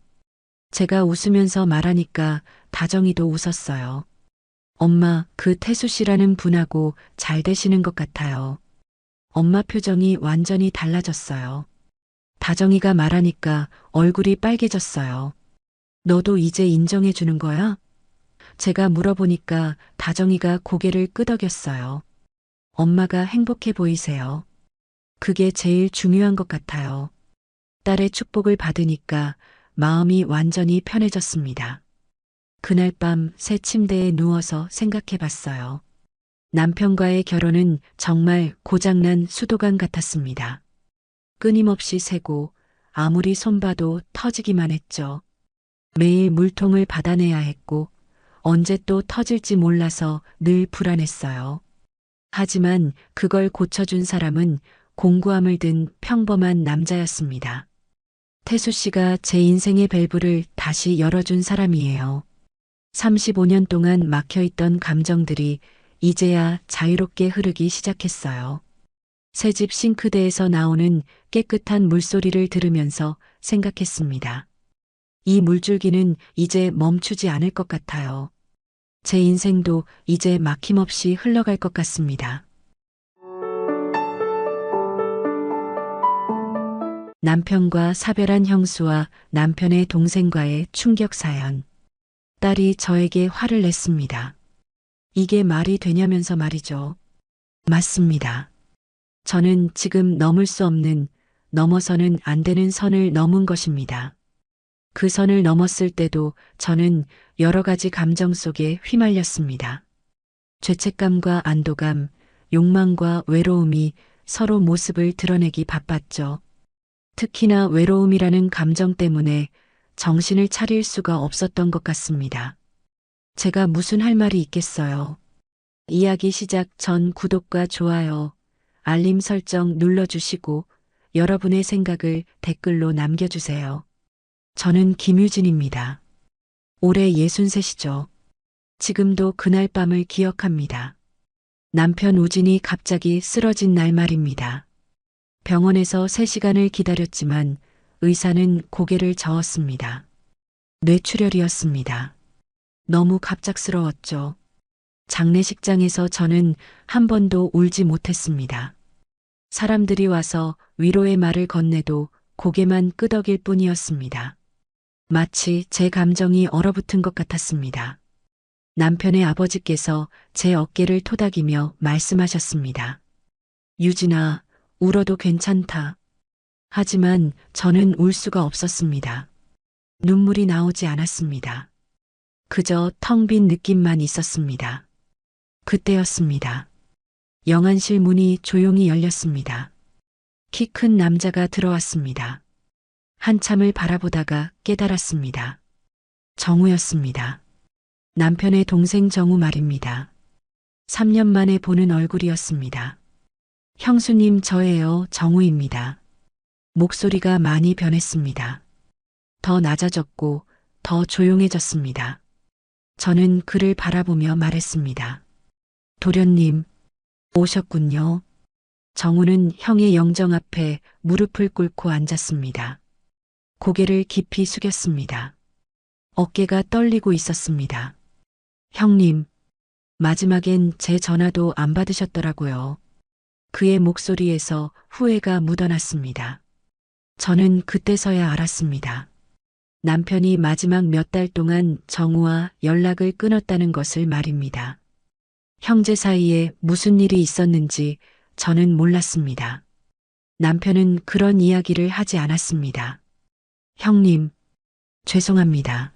[SPEAKER 1] 제가 웃으면서 말하니까 다정이도 웃었어요. 엄마, 그 태수 씨라는 분하고 잘 되시는 것 같아요. 엄마 표정이 완전히 달라졌어요. 다정이가 말하니까 얼굴이 빨개졌어요. 너도 이제 인정해 주는 거야? 제가 물어보니까 다정이가 고개를 끄덕였어요. 엄마가 행복해 보이세요. 그게 제일 중요한 것 같아요. 딸의 축복을 받으니까 마음이 완전히 편해졌습니다. 그날 밤 새 침대에 누워서 생각해 봤어요. 남편과의 결혼은 정말 고장난 수도관 같았습니다. 끊임없이 새고 아무리 손봐도 터지기만 했죠. 매일 물통을 받아내야 했고 언제 또 터질지 몰라서 늘 불안했어요. 하지만 그걸 고쳐준 사람은 공구함을 든 평범한 남자였습니다. 태수 씨가 제 인생의 밸브를 다시 열어준 사람이에요. 35년 동안 막혀있던 감정들이 이제야 자유롭게 흐르기 시작했어요. 새집 싱크대에서 나오는 깨끗한 물소리를 들으면서 생각했습니다. 이 물줄기는 이제 멈추지 않을 것 같아요. 제 인생도 이제 막힘없이 흘러갈 것 같습니다. 남편과 사별한 형수와 남편의 동생과의 충격 사연. 딸이 저에게 화를 냈습니다. 이게 말이 되냐면서 말이죠. 맞습니다. 저는 지금 넘을 수 없는, 넘어서는 안 되는 선을 넘은 것입니다. 그 선을 넘었을 때도 저는 여러 가지 감정 속에 휘말렸습니다. 죄책감과 안도감, 욕망과 외로움이 서로 모습을 드러내기 바빴죠. 특히나 외로움이라는 감정 때문에 정신을 차릴 수가 없었던 것 같습니다. 제가 무슨 할 말이 있겠어요. 이야기 시작 전 구독과 좋아요, 알림 설정 눌러주시고 여러분의 생각을 댓글로 남겨주세요. 저는 김유진입니다. 올해 63이죠. 지금도 그날 밤을 기억합니다. 남편 우진이 갑자기 쓰러진 날 말입니다. 병원에서 3시간을 기다렸지만 의사는 고개를 저었습니다. 뇌출혈이었습니다. 너무 갑작스러웠죠. 장례식장에서 저는 한 번도 울지 못했습니다. 사람들이 와서 위로의 말을 건네도 고개만 끄덕일 뿐이었습니다. 마치 제 감정이 얼어붙은 것 같았습니다. 남편의 아버지께서 제 어깨를 토닥이며 말씀하셨습니다. 유진아, 울어도 괜찮다. 하지만 저는 울 수가 없었습니다. 눈물이 나오지 않았습니다. 그저 텅 빈 느낌만 있었습니다. 그때였습니다. 영안실 문이 조용히 열렸습니다. 키 큰 남자가 들어왔습니다. 한참을 바라보다가 깨달았습니다. 정우였습니다. 남편의 동생 정우 말입니다. 3년 만에 보는 얼굴이었습니다. 형수님 저예요, 정우입니다. 목소리가 많이 변했습니다. 더 낮아졌고 더 조용해졌습니다. 저는 그를 바라보며 말했습니다. 도련님, 오셨군요. 정우는 형의 영정 앞에 무릎을 꿇고 앉았습니다. 고개를 깊이 숙였습니다. 어깨가 떨리고 있었습니다. 형님, 마지막엔 제 전화도 안 받으셨더라고요. 그의 목소리에서 후회가 묻어났습니다. 저는 그때서야 알았습니다. 남편이 마지막 몇 달 동안 정우와 연락을 끊었다는 것을 말입니다. 형제 사이에 무슨 일이 있었는지 저는 몰랐습니다. 남편은 그런 이야기를 하지 않았습니다. 형님, 죄송합니다.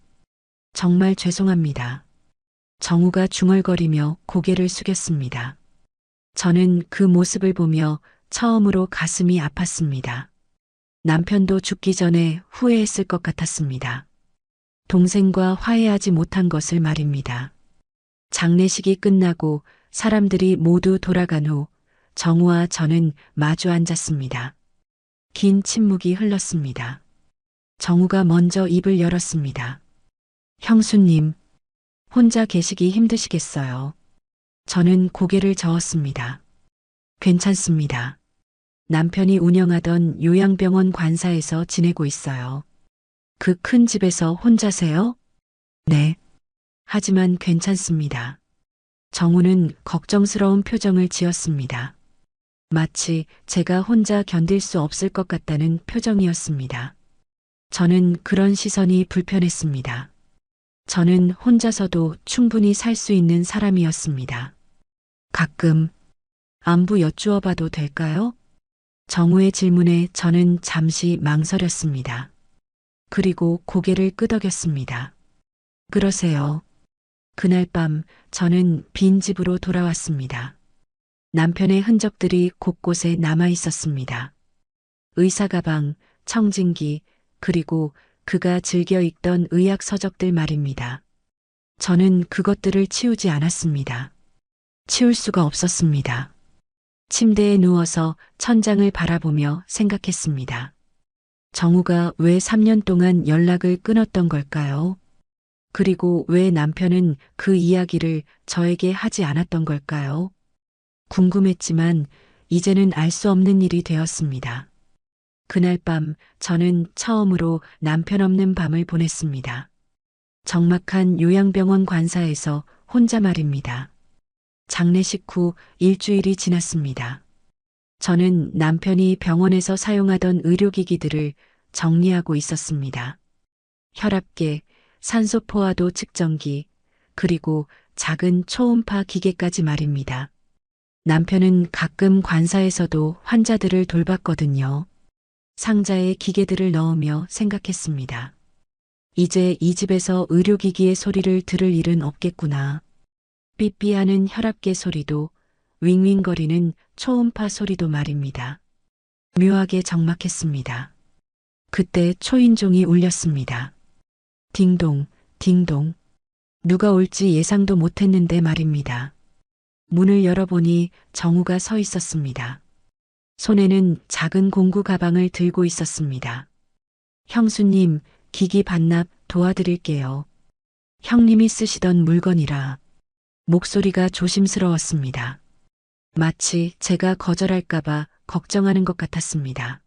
[SPEAKER 1] 정말 죄송합니다. 정우가 중얼거리며 고개를 숙였습니다. 저는 그 모습을 보며 처음으로 가슴이 아팠습니다. 남편도 죽기 전에 후회했을 것 같았습니다. 동생과 화해하지 못한 것을 말입니다. 장례식이 끝나고 사람들이 모두 돌아간 후 정우와 저는 마주 앉았습니다. 긴 침묵이 흘렀습니다. 정우가 먼저 입을 열었습니다. 형수님, 혼자 계시기 힘드시겠어요? 저는 고개를 저었습니다. 괜찮습니다. 남편이 운영하던 요양병원 관사에서 지내고 있어요. 그 큰 집에서 혼자세요? 네. 하지만 괜찮습니다. 정우는 걱정스러운 표정을 지었습니다. 마치 제가 혼자 견딜 수 없을 것 같다는 표정이었습니다. 저는 그런 시선이 불편했습니다. 저는 혼자서도 충분히 살 수 있는 사람이었습니다. 가끔 안부 여쭈어 봐도 될까요? 정우의 질문에 저는 잠시 망설였습니다. 그리고 고개를 끄덕였습니다. 그러세요. 그날 밤 저는 빈 집으로 돌아왔습니다. 남편의 흔적들이 곳곳에 남아 있었습니다. 의사 가방, 청진기, 그리고 그가 즐겨 읽던 의학 서적들 말입니다. 저는 그것들을 치우지 않았습니다. 치울 수가 없었습니다. 침대에 누워서 천장을 바라보며 생각했습니다. 정우가 왜 3년 동안 연락을 끊었던 걸까요? 그리고 왜 남편은 그 이야기를 저에게 하지 않았던 걸까요? 궁금했지만 이제는 알 수 없는 일이 되었습니다. 그날 밤 저는 처음으로 남편 없는 밤을 보냈습니다. 적막한 요양병원 관사에서 혼자 말입니다. 장례식 후 일주일이 지났습니다. 저는 남편이 병원에서 사용하던 의료기기들을 정리하고 있었습니다. 혈압계, 산소 포화도 측정기, 그리고 작은 초음파 기계까지 말입니다. 남편은 가끔 관사에서도 환자들을 돌봤거든요. 상자에 기계들을 넣으며 생각했습니다. 이제 이 집에서 의료기기의 소리를 들을 일은 없겠구나. 삐삐하는 혈압계 소리도, 윙윙거리는 초음파 소리도 말입니다. 묘하게 적막했습니다. 그때 초인종이 울렸습니다. 딩동, 딩동. 누가 올지 예상도 못했는데 말입니다. 문을 열어보니 정우가 서 있었습니다. 손에는 작은 공구 가방을 들고 있었습니다. 형수님, 기기 반납 도와드릴게요. 형님이 쓰시던 물건이라. 목소리가 조심스러웠습니다. 마치 제가 거절할까봐 걱정하는 것 같았습니다.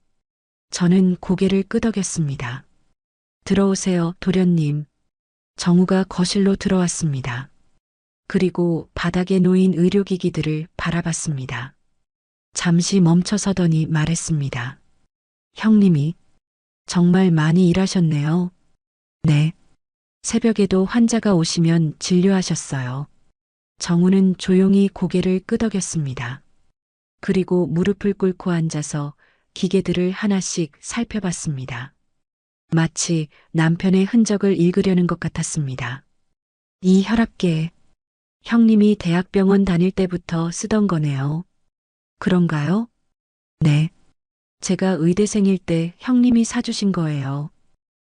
[SPEAKER 1] 저는 고개를 끄덕였습니다. 들어오세요, 도련님. 정우가 거실로 들어왔습니다. 그리고 바닥에 놓인 의료기기들을 바라봤습니다. 잠시 멈춰서더니 말했습니다. 형님이 정말 많이 일하셨네요. 네. 새벽에도 환자가 오시면 진료하셨어요. 정우는 조용히 고개를 끄덕였습니다. 그리고 무릎을 꿇고 앉아서 기계들을 하나씩 살펴봤습니다. 마치 남편의 흔적을 읽으려는 것 같았습니다. 이 혈압계, 형님이 대학병원 다닐 때부터 쓰던 거네요. 그런가요? 네. 제가 의대생일 때 형님이 사주신 거예요.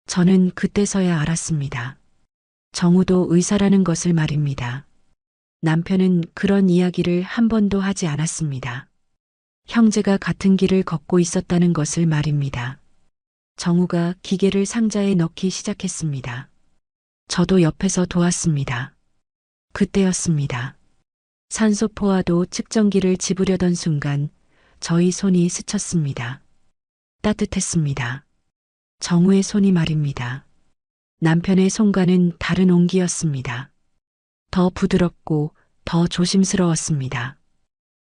[SPEAKER 1] 저는 그때서야 알았습니다. 정우도 의사라는 것을 말입니다. 남편은 그런 이야기를 한 번도 하지 않았습니다. 형제가 같은 길을 걷고 있었다는 것을 말입니다. 정우가 기계를 상자에 넣기 시작했습니다. 저도 옆에서 도왔습니다. 그때였습니다. 산소 포화도 측정기를 집으려던 순간 저희 손이 스쳤습니다. 따뜻했습니다. 정우의 손이 말입니다. 남편의 손과는 다른 온기였습니다. 더 부드럽고 더 조심스러웠습니다.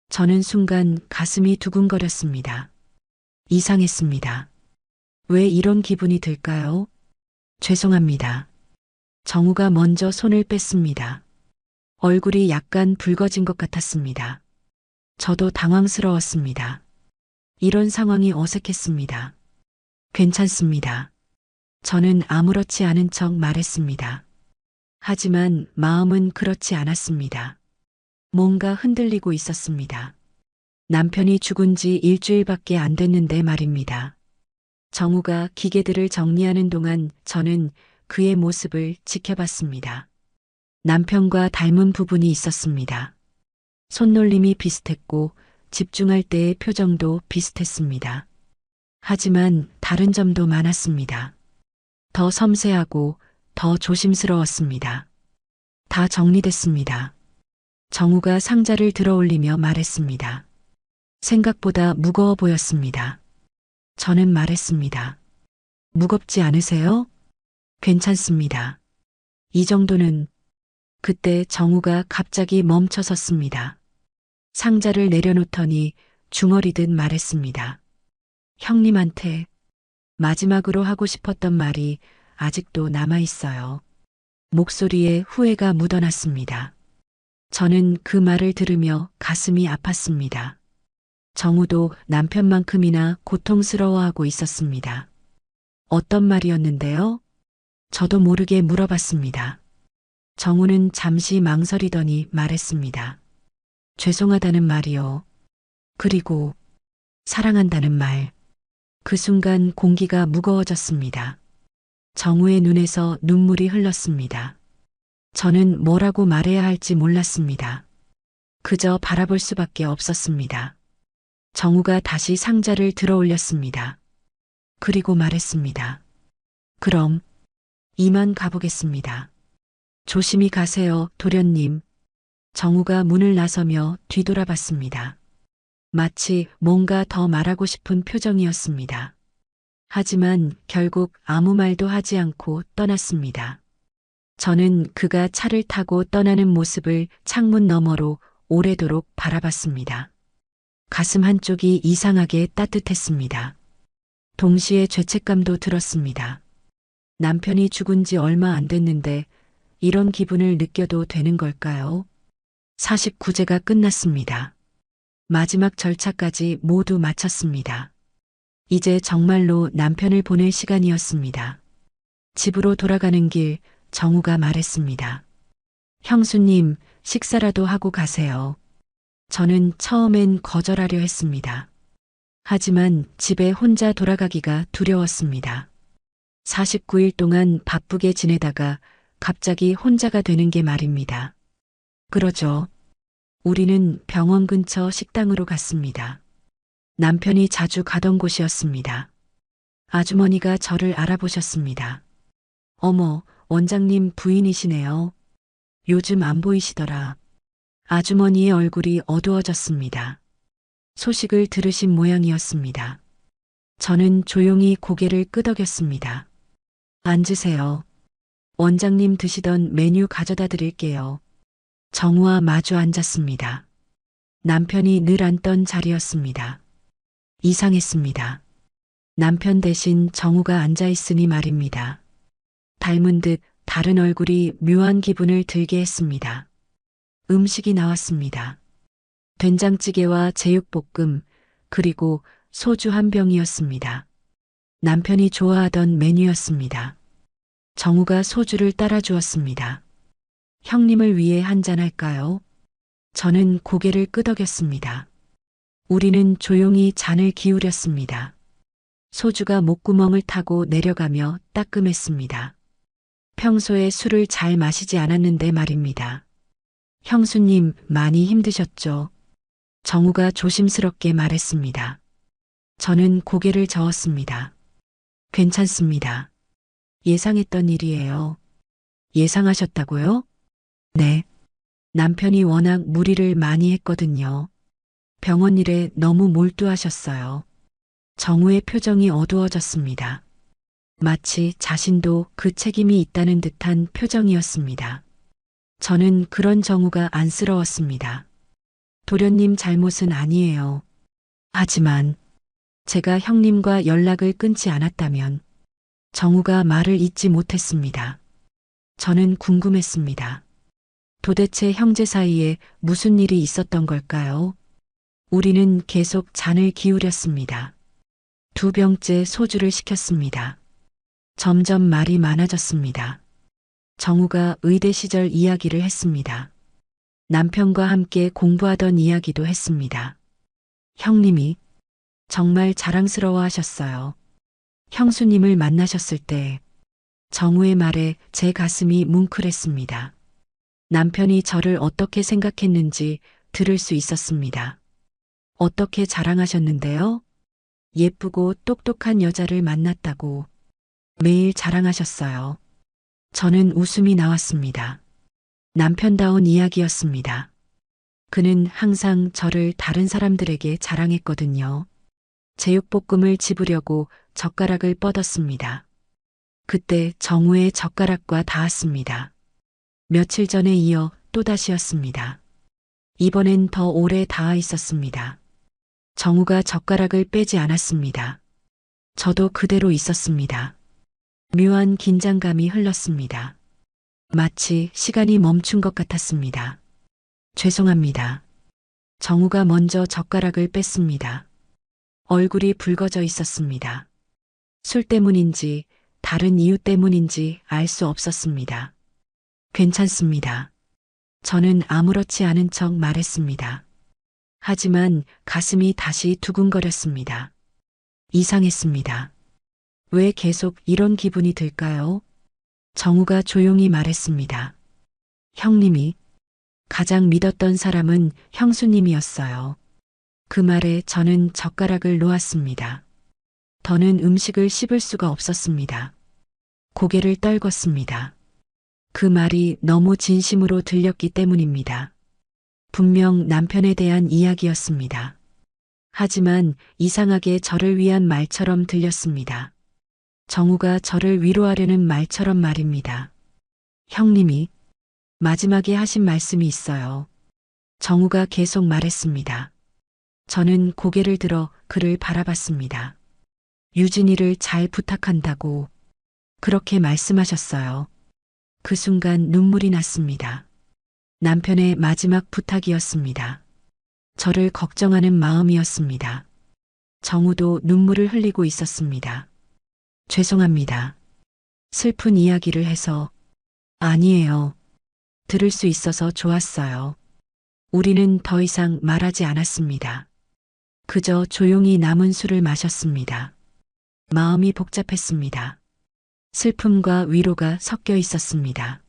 [SPEAKER 1] 저는 순간 가슴이 두근거렸습니다. 이상했습니다. 왜 이런 기분이 들까요? 죄송합니다. 정우가 먼저 손을 뺐습니다. 얼굴이 약간 붉어진 것 같았습니다. 저도 당황스러웠습니다. 이런 상황이 어색했습니다. 괜찮습니다. 저는 아무렇지 않은 척 말했습니다. 하지만 마음은 그렇지 않았습니다. 뭔가 흔들리고 있었습니다. 남편이 죽은 지 일주일밖에 안 됐는데 말입니다. 정우가 기계들을 정리하는 동안 저는 그의 모습을 지켜봤습니다. 남편과 닮은 부분이 있었습니다. 손놀림이 비슷했고 집중할 때의 표정도 비슷했습니다. 하지만 다른 점도 많았습니다. 더 섬세하고 더 조심스러웠습니다. 다 정리됐습니다. 정우가 상자를 들어 올리며 말했습니다. 생각보다 무거워 보였습니다. 저는 말했습니다. 무겁지 않으세요? 괜찮습니다. 이 정도는. 그때 정우가 갑자기 멈춰 섰습니다. 상자를 내려놓더니 중얼이듯 말했습니다. 형님한테 마지막으로 하고 싶었던 말이 아직도 남아 있어요. 목소리에 후회가 묻어났습니다. 저는 그 말을 들으며 가슴이 아팠습니다. 정우도 남편만큼이나 고통스러워하고 있었습니다. 어떤 말이었는데요? 저도 모르게 물어봤습니다. 정우는 잠시 망설이더니 말했습니다. 죄송하다는 말이요. 그리고 사랑한다는 말. 그 순간 공기가 무거워졌습니다. 정우의 눈에서 눈물이 흘렀습니다. 저는 뭐라고 말해야 할지 몰랐습니다. 그저 바라볼 수밖에 없었습니다. 정우가 다시 상자를 들어 올렸습니다. 그리고 말했습니다. 그럼 이만 가보겠습니다. 조심히 가세요, 도련님. 정우가 문을 나서며 뒤돌아봤습니다. 마치 뭔가 더 말하고 싶은 표정이었습니다. 하지만 결국 아무 말도 하지 않고 떠났습니다. 저는 그가 차를 타고 떠나는 모습을 창문 너머로 오래도록 바라봤습니다. 가슴 한쪽이 이상하게 따뜻했습니다. 동시에 죄책감도 들었습니다. 남편이 죽은 지 얼마 안 됐는데 이런 기분을 느껴도 되는 걸까요? 49제가 끝났습니다. 마지막 절차까지 모두 마쳤습니다. 이제 정말로 남편을 보낼 시간이었습니다. 집으로 돌아가는 길 정우가 말했습니다. 형수님, 식사라도 하고 가세요. 저는 처음엔 거절하려 했습니다. 하지만 집에 혼자 돌아가기가 두려웠습니다. 49일 동안 바쁘게 지내다가 갑자기 혼자가 되는 게 말입니다. 그러죠. 우리는 병원 근처 식당으로 갔습니다. 남편이 자주 가던 곳이었습니다. 아주머니가 저를 알아보셨습니다. 어머, 원장님 부인이시네요. 요즘 안 보이시더라. 아주머니의 얼굴이 어두워졌습니다. 소식을 들으신 모양이었습니다. 저는 조용히 고개를 끄덕였습니다. 앉으세요. 원장님 드시던 메뉴 가져다 드릴게요. 정우와 마주 앉았습니다. 남편이 늘 앉던 자리였습니다. 이상했습니다. 남편 대신 정우가 앉아 있으니 말입니다. 닮은 듯 다른 얼굴이 묘한 기분을 들게 했습니다. 음식이 나왔습니다. 된장찌개와 제육볶음, 그리고 소주 한 병이었습니다. 남편이 좋아하던 메뉴였습니다. 정우가 소주를 따라 주었습니다. 형님을 위해 한잔 할까요? 저는 고개를 끄덕였습니다. 우리는 조용히 잔을 기울였습니다. 소주가 목구멍을 타고 내려가며 따끔했습니다. 평소에 술을 잘 마시지 않았는데 말입니다. 형수님 많이 힘드셨죠? 정우가 조심스럽게 말했습니다. 저는 고개를 저었습니다. 괜찮습니다. 예상했던 일이에요. 예상하셨다고요? 네. 남편이 워낙 무리를 많이 했거든요. 병원 일에 너무 몰두하셨어요. 정우의 표정이 어두워졌습니다. 마치 자신도 그 책임이 있다는 듯한 표정이었습니다. 저는 그런 정우가 안쓰러웠습니다. 도련님 잘못은 아니에요. 하지만 제가 형님과 연락을 끊지 않았다면 정우가 말을 잇지 못했습니다. 저는 궁금했습니다. 도대체 형제 사이에 무슨 일이 있었던 걸까요? 우리는 계속 잔을 기울였습니다. 2병째 소주를 시켰습니다. 점점 말이 많아졌습니다. 정우가 의대 시절 이야기를 했습니다. 남편과 함께 공부하던 이야기도 했습니다. 형님이 정말 자랑스러워 하셨어요. 형수님을 만나셨을 때 정우의 말에 제 가슴이 뭉클했습니다. 남편이 저를 어떻게 생각했는지 들을 수 있었습니다. 어떻게 자랑하셨는데요? 예쁘고 똑똑한 여자를 만났다고 매일 자랑하셨어요. 저는 웃음이 나왔습니다. 남편다운 이야기였습니다. 그는 항상 저를 다른 사람들에게 자랑했거든요. 제육볶음을 집으려고 젓가락을 뻗었습니다. 그때 정우의 젓가락과 닿았습니다. 며칠 전에 이어 또다시였습니다. 이번엔 더 오래 닿아 있었습니다. 정우가 젓가락을 빼지 않았습니다. 저도 그대로 있었습니다. 묘한 긴장감이 흘렀습니다. 마치 시간이 멈춘 것 같았습니다. 죄송합니다. 정우가 먼저 젓가락을 뺐습니다. 얼굴이 붉어져 있었습니다. 술 때문인지 다른 이유 때문인지 알 수 없었습니다. 괜찮습니다. 저는 아무렇지 않은 척 말했습니다. 하지만 가슴이 다시 두근거렸습니다. 이상했습니다. 왜 계속 이런 기분이 들까요? 정우가 조용히 말했습니다. 형님이 가장 믿었던 사람은 형수님이었어요. 그 말에 저는 젓가락을 놓았습니다. 더는 음식을 씹을 수가 없었습니다. 고개를 떨궜습니다. 그 말이 너무 진심으로 들렸기 때문입니다. 분명 남편에 대한 이야기였습니다. 하지만 이상하게 저를 위한 말처럼 들렸습니다. 정우가 저를 위로하려는 말처럼 말입니다. 형님이 마지막에 하신 말씀이 있어요. 정우가 계속 말했습니다. 저는 고개를 들어 그를 바라봤습니다. 유진이를 잘 부탁한다고 그렇게 말씀하셨어요. 그 순간 눈물이 났습니다. 남편의 마지막 부탁이었습니다. 저를 걱정하는 마음이었습니다. 정우도 눈물을 흘리고 있었습니다. 죄송합니다. 슬픈 이야기를 해서. 아니에요. 들을 수 있어서 좋았어요. 우리는 더 이상 말하지 않았습니다. 그저 조용히 남은 술을 마셨습니다. 마음이 복잡했습니다. 슬픔과 위로가 섞여 있었습니다.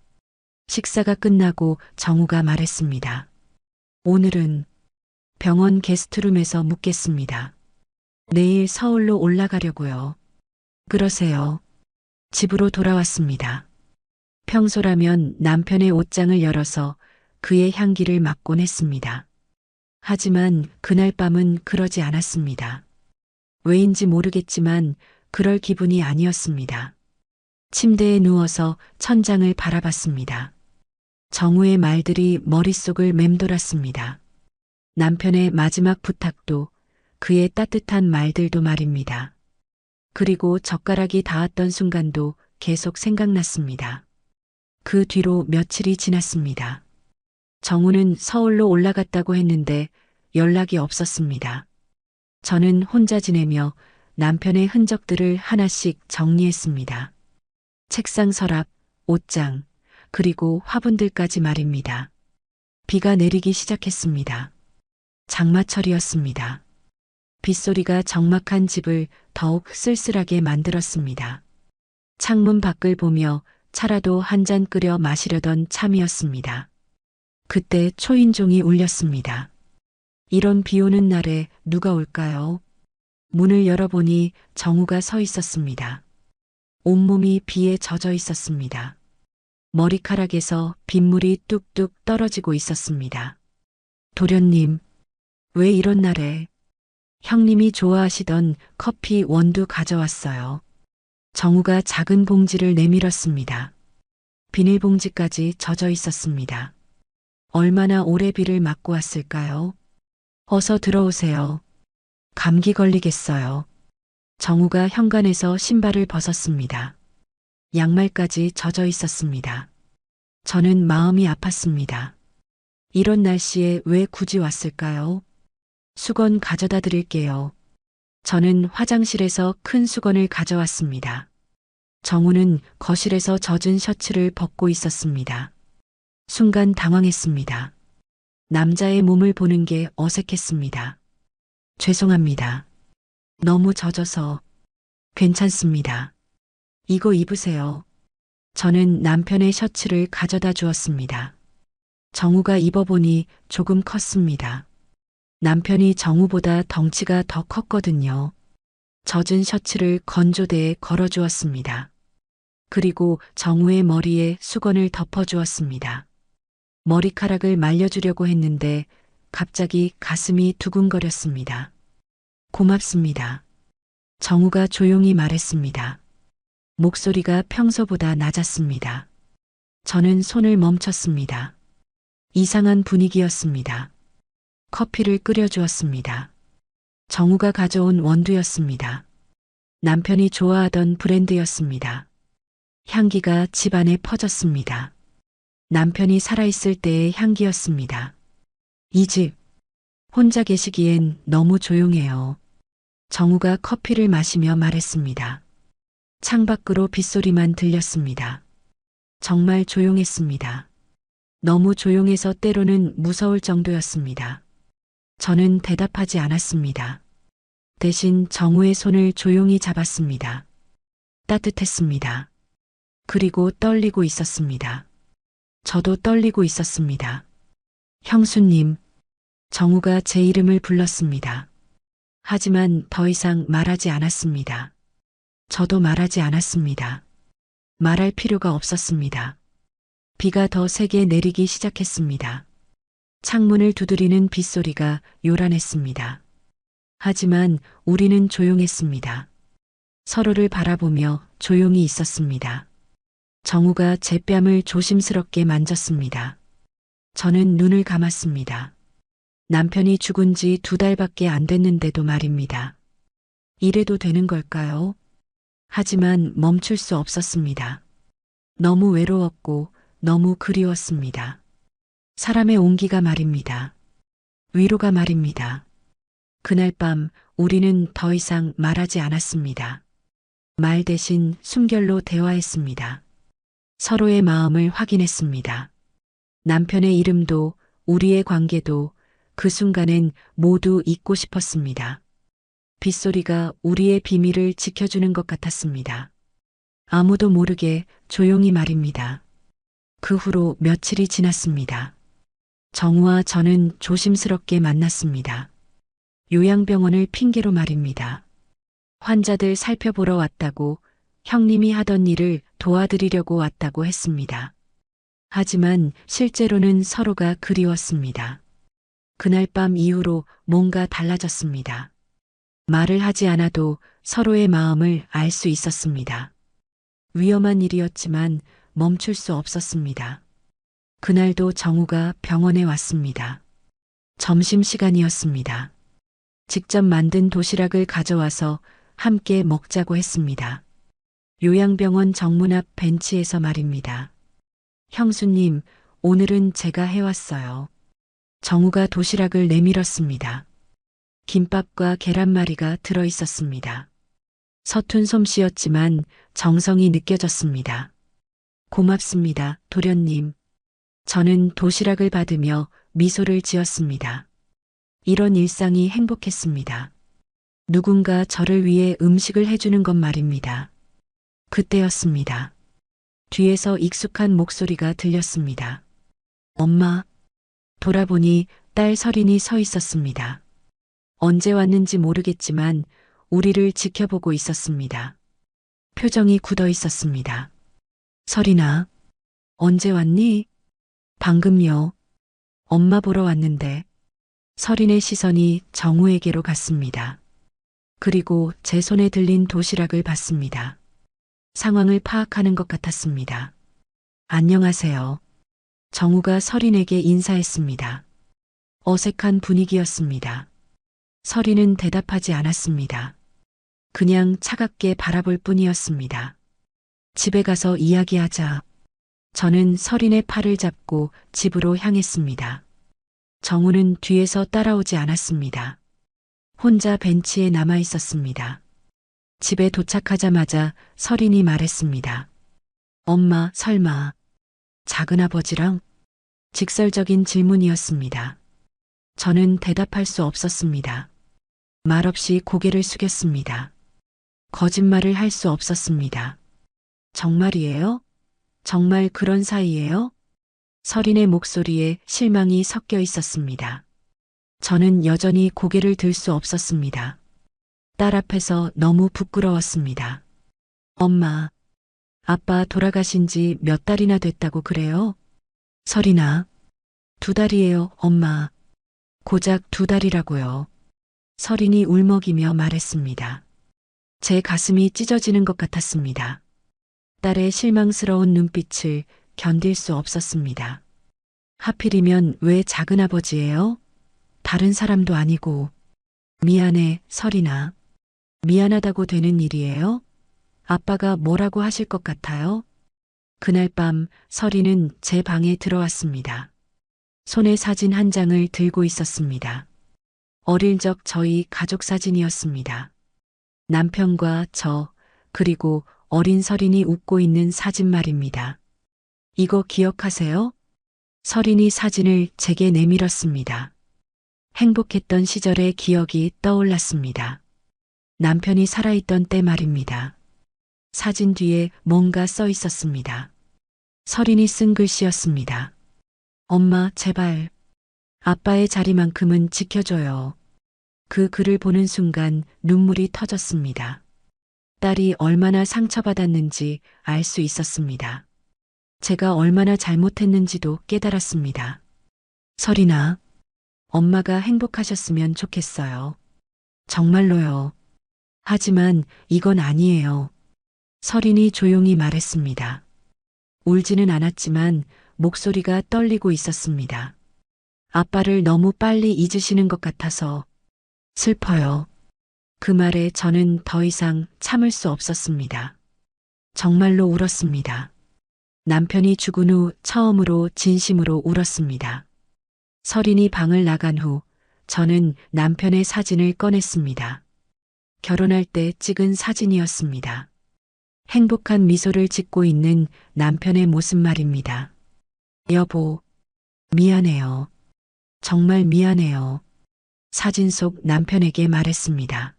[SPEAKER 1] 식사가 끝나고 정우가 말했습니다. 오늘은 병원 게스트룸에서 묵겠습니다. 내일 서울로 올라가려고요. 그러세요. 집으로 돌아왔습니다. 평소라면 남편의 옷장을 열어서 그의 향기를 맡곤 했습니다. 하지만 그날 밤은 그러지 않았습니다. 왜인지 모르겠지만 그럴 기분이 아니었습니다. 침대에 누워서 천장을 바라봤습니다. 정우의 말들이 머릿속을 맴돌았습니다. 남편의 마지막 부탁도 그의 따뜻한 말들도 말입니다. 그리고 젓가락이 닿았던 순간도 계속 생각났습니다. 그 뒤로 며칠이 지났습니다. 정우는 서울로 올라갔다고 했는데 연락이 없었습니다. 저는 혼자 지내며 남편의 흔적들을 하나씩 정리했습니다. 책상 서랍, 옷장, 그리고 화분들까지 말입니다. 비가 내리기 시작했습니다. 장마철이었습니다. 빗소리가 적막한 집을 더욱 쓸쓸하게 만들었습니다. 창문 밖을 보며 차라도 한 잔 끓여 마시려던 참이었습니다. 그때 초인종이 울렸습니다. 이런 비 오는 날에 누가 올까요? 문을 열어보니 정우가 서 있었습니다. 온몸이 비에 젖어 있었습니다. 머리카락에서 빗물이 뚝뚝 떨어지고 있었습니다. 도련님, 왜 이런 날에? 형님이 좋아하시던 커피 원두 가져왔어요. 정우가 작은 봉지를 내밀었습니다. 비닐봉지까지 젖어 있었습니다. 얼마나 오래 비를 맞고 왔을까요? 어서 들어오세요. 감기 걸리겠어요. 정우가 현관에서 신발을 벗었습니다. 양말까지 젖어 있었습니다. 저는 마음이 아팠습니다. 이런 날씨에 왜 굳이 왔을까요? 수건 가져다 드릴게요. 저는 화장실에서 큰 수건을 가져왔습니다. 정우는 거실에서 젖은 셔츠를 벗고 있었습니다. 순간 당황했습니다. 남자의 몸을 보는 게 어색했습니다. 죄송합니다. 너무 젖어서. 괜찮습니다. 이거 입으세요. 저는 남편의 셔츠를 가져다 주었습니다. 정우가 입어보니 조금 컸습니다. 남편이 정우보다 덩치가 더 컸거든요. 젖은 셔츠를 건조대에 걸어주었습니다. 그리고 정우의 머리에 수건을 덮어주었습니다. 머리카락을 말려주려고 했는데 갑자기 가슴이 두근거렸습니다. 고맙습니다. 정우가 조용히 말했습니다. 목소리가 평소보다 낮았습니다. 저는 손을 멈췄습니다. 이상한 분위기였습니다. 커피를 끓여주었습니다. 정우가 가져온 원두였습니다. 남편이 좋아하던 브랜드였습니다. 향기가 집안에 퍼졌습니다. 남편이 살아있을 때의 향기였습니다. 이 집, 혼자 계시기엔 너무 조용해요. 정우가 커피를 마시며 말했습니다. 창밖으로 빗소리만 들렸습니다. 정말 조용했습니다. 너무 조용해서 때로는 무서울 정도였습니다. 저는 대답하지 않았습니다. 대신 정우의 손을 조용히 잡았습니다. 따뜻했습니다. 그리고 떨리고 있었습니다. 저도 떨리고 있었습니다. 형수님, 정우가 제 이름을 불렀습니다. 하지만 더 이상 말하지 않았습니다. 저도 말하지 않았습니다. 말할 필요가 없었습니다. 비가 더 세게 내리기 시작했습니다. 창문을 두드리는 빗소리가 요란했습니다. 하지만 우리는 조용했습니다. 서로를 바라보며 조용히 있었습니다. 정우가 제 뺨을 조심스럽게 만졌습니다. 저는 눈을 감았습니다. 남편이 죽은 지 2달밖에 안 됐는데도 말입니다. 이래도 되는 걸까요? 하지만 멈출 수 없었습니다. 너무 외로웠고 너무 그리웠습니다. 사람의 온기가 말입니다. 위로가 말입니다. 그날 밤 우리는 더 이상 말하지 않았습니다. 말 대신 숨결로 대화했습니다. 서로의 마음을 확인했습니다. 남편의 이름도 우리의 관계도 그 순간엔 모두 잊고 싶었습니다. 빗소리가 우리의 비밀을 지켜주는 것 같았습니다. 아무도 모르게 조용히 말입니다. 그 후로 며칠이 지났습니다. 정우와 저는 조심스럽게 만났습니다. 요양병원을 핑계로 말입니다. 환자들 살펴보러 왔다고, 형님이 하던 일을 도와드리려고 왔다고 했습니다. 하지만 실제로는 서로가 그리웠습니다. 그날 밤 이후로 뭔가 달라졌습니다. 말을 하지 않아도 서로의 마음을 알 수 있었습니다. 위험한 일이었지만 멈출 수 없었습니다. 그날도 정우가 병원에 왔습니다. 점심시간이었습니다. 직접 만든 도시락을 가져와서 함께 먹자고 했습니다. 요양병원 정문 앞 벤치에서 말입니다. 형수님, 오늘은 제가 해왔어요. 정우가 도시락을 내밀었습니다. 김밥과 계란말이가 들어있었습니다. 서툰 솜씨였지만 정성이 느껴졌습니다. 고맙습니다, 도련님. 저는 도시락을 받으며 미소를 지었습니다. 이런 일상이 행복했습니다. 누군가 저를 위해 음식을 해주는 것 말입니다. 그때였습니다. 뒤에서 익숙한 목소리가 들렸습니다. 엄마. 돌아보니 딸 설인이 서 있었습니다. 언제 왔는지 모르겠지만 우리를 지켜보고 있었습니다. 표정이 굳어 있었습니다. 설인아, 언제 왔니? 방금요. 엄마 보러 왔는데. 설인의 시선이 정우에게로 갔습니다. 그리고 제 손에 들린 도시락을 봤습니다. 상황을 파악하는 것 같았습니다. 안녕하세요. 정우가 설인에게 인사했습니다. 어색한 분위기였습니다. 설인은 대답하지 않았습니다. 그냥 차갑게 바라볼 뿐이었습니다. 집에 가서 이야기하자. 저는 설인의 팔을 잡고 집으로 향했습니다. 정우는 뒤에서 따라오지 않았습니다. 혼자 벤치에 남아 있었습니다. 집에 도착하자마자 설인이 말했습니다. 엄마, 설마 작은아버지랑? 직설적인 질문이었습니다. 저는 대답할 수 없었습니다. 말없이 고개를 숙였습니다. 거짓말을 할 수 없었습니다. 정말이에요? 정말 그런 사이예요? 설인의 목소리에 실망이 섞여 있었습니다. 저는 여전히 고개를 들 수 없었습니다. 딸 앞에서 너무 부끄러웠습니다. 엄마, 아빠 돌아가신 지 몇 달이나 됐다고 그래요? 설인아, 2달이에요, 엄마. 고작 2달이라고요. 설인이 울먹이며 말했습니다. 제 가슴이 찢어지는 것 같았습니다. 딸의 실망스러운 눈빛을 견딜 수 없었습니다. 하필이면 왜 작은아버지예요? 다른 사람도 아니고. 미안해, 설인아. 미안하다고 되는 일이에요? 아빠가 뭐라고 하실 것 같아요? 그날 밤 설인은 제 방에 들어왔습니다. 손에 사진 한 장을 들고 있었습니다. 어릴 적 저희 가족 사진이었습니다. 남편과 저, 그리고 어린 설인이 웃고 있는 사진 말입니다. 이거 기억하세요? 설인이 사진을 제게 내밀었습니다. 행복했던 시절의 기억이 떠올랐습니다. 남편이 살아있던 때 말입니다. 사진 뒤에 뭔가 써 있었습니다. 설인이 쓴 글씨였습니다. 엄마, 제발. 아빠의 자리만큼은 지켜줘요. 그 글을 보는 순간 눈물이 터졌습니다. 딸이 얼마나 상처받았는지 알 수 있었습니다. 제가 얼마나 잘못했는지도 깨달았습니다. 설인아, 엄마가 행복하셨으면 좋겠어요. 정말로요. 하지만 이건 아니에요. 서린이 조용히 말했습니다. 울지는 않았지만 목소리가 떨리고 있었습니다. 아빠를 너무 빨리 잊으시는 것 같아서 슬퍼요. 그 말에 저는 더 이상 참을 수 없었습니다. 정말로 울었습니다. 남편이 죽은 후 처음으로 진심으로 울었습니다. 서린이 방을 나간 후 저는 남편의 사진을 꺼냈습니다. 결혼할 때 찍은 사진이었습니다. 행복한 미소를 짓고 있는 남편의 모습 말입니다. 여보, 미안해요. 정말 미안해요. 사진 속 남편에게 말했습니다.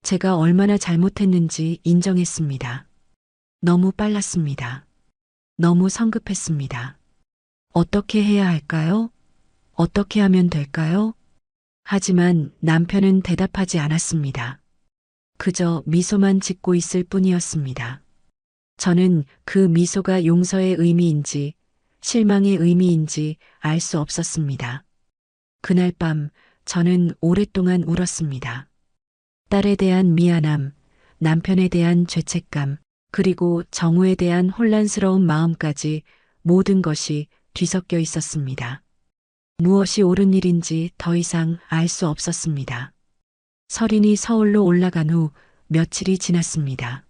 [SPEAKER 1] 제가 얼마나 잘못했는지 인정했습니다. 너무 빨랐습니다. 너무 성급했습니다. 어떻게 해야 할까요? 어떻게 하면 될까요? 하지만 남편은 대답하지 않았습니다. 그저 미소만 짓고 있을 뿐이었습니다. 저는 그 미소가 용서의 의미인지 실망의 의미인지 알 수 없었습니다. 그날 밤 저는 오랫동안 울었습니다. 딸에 대한 미안함, 남편에 대한 죄책감, 그리고 정우에 대한 혼란스러운 마음까지 모든 것이 뒤섞여 있었습니다. 무엇이 옳은 일인지 더 이상 알 수 없었습니다. 서린이 서울로 올라간 후 며칠이 지났습니다.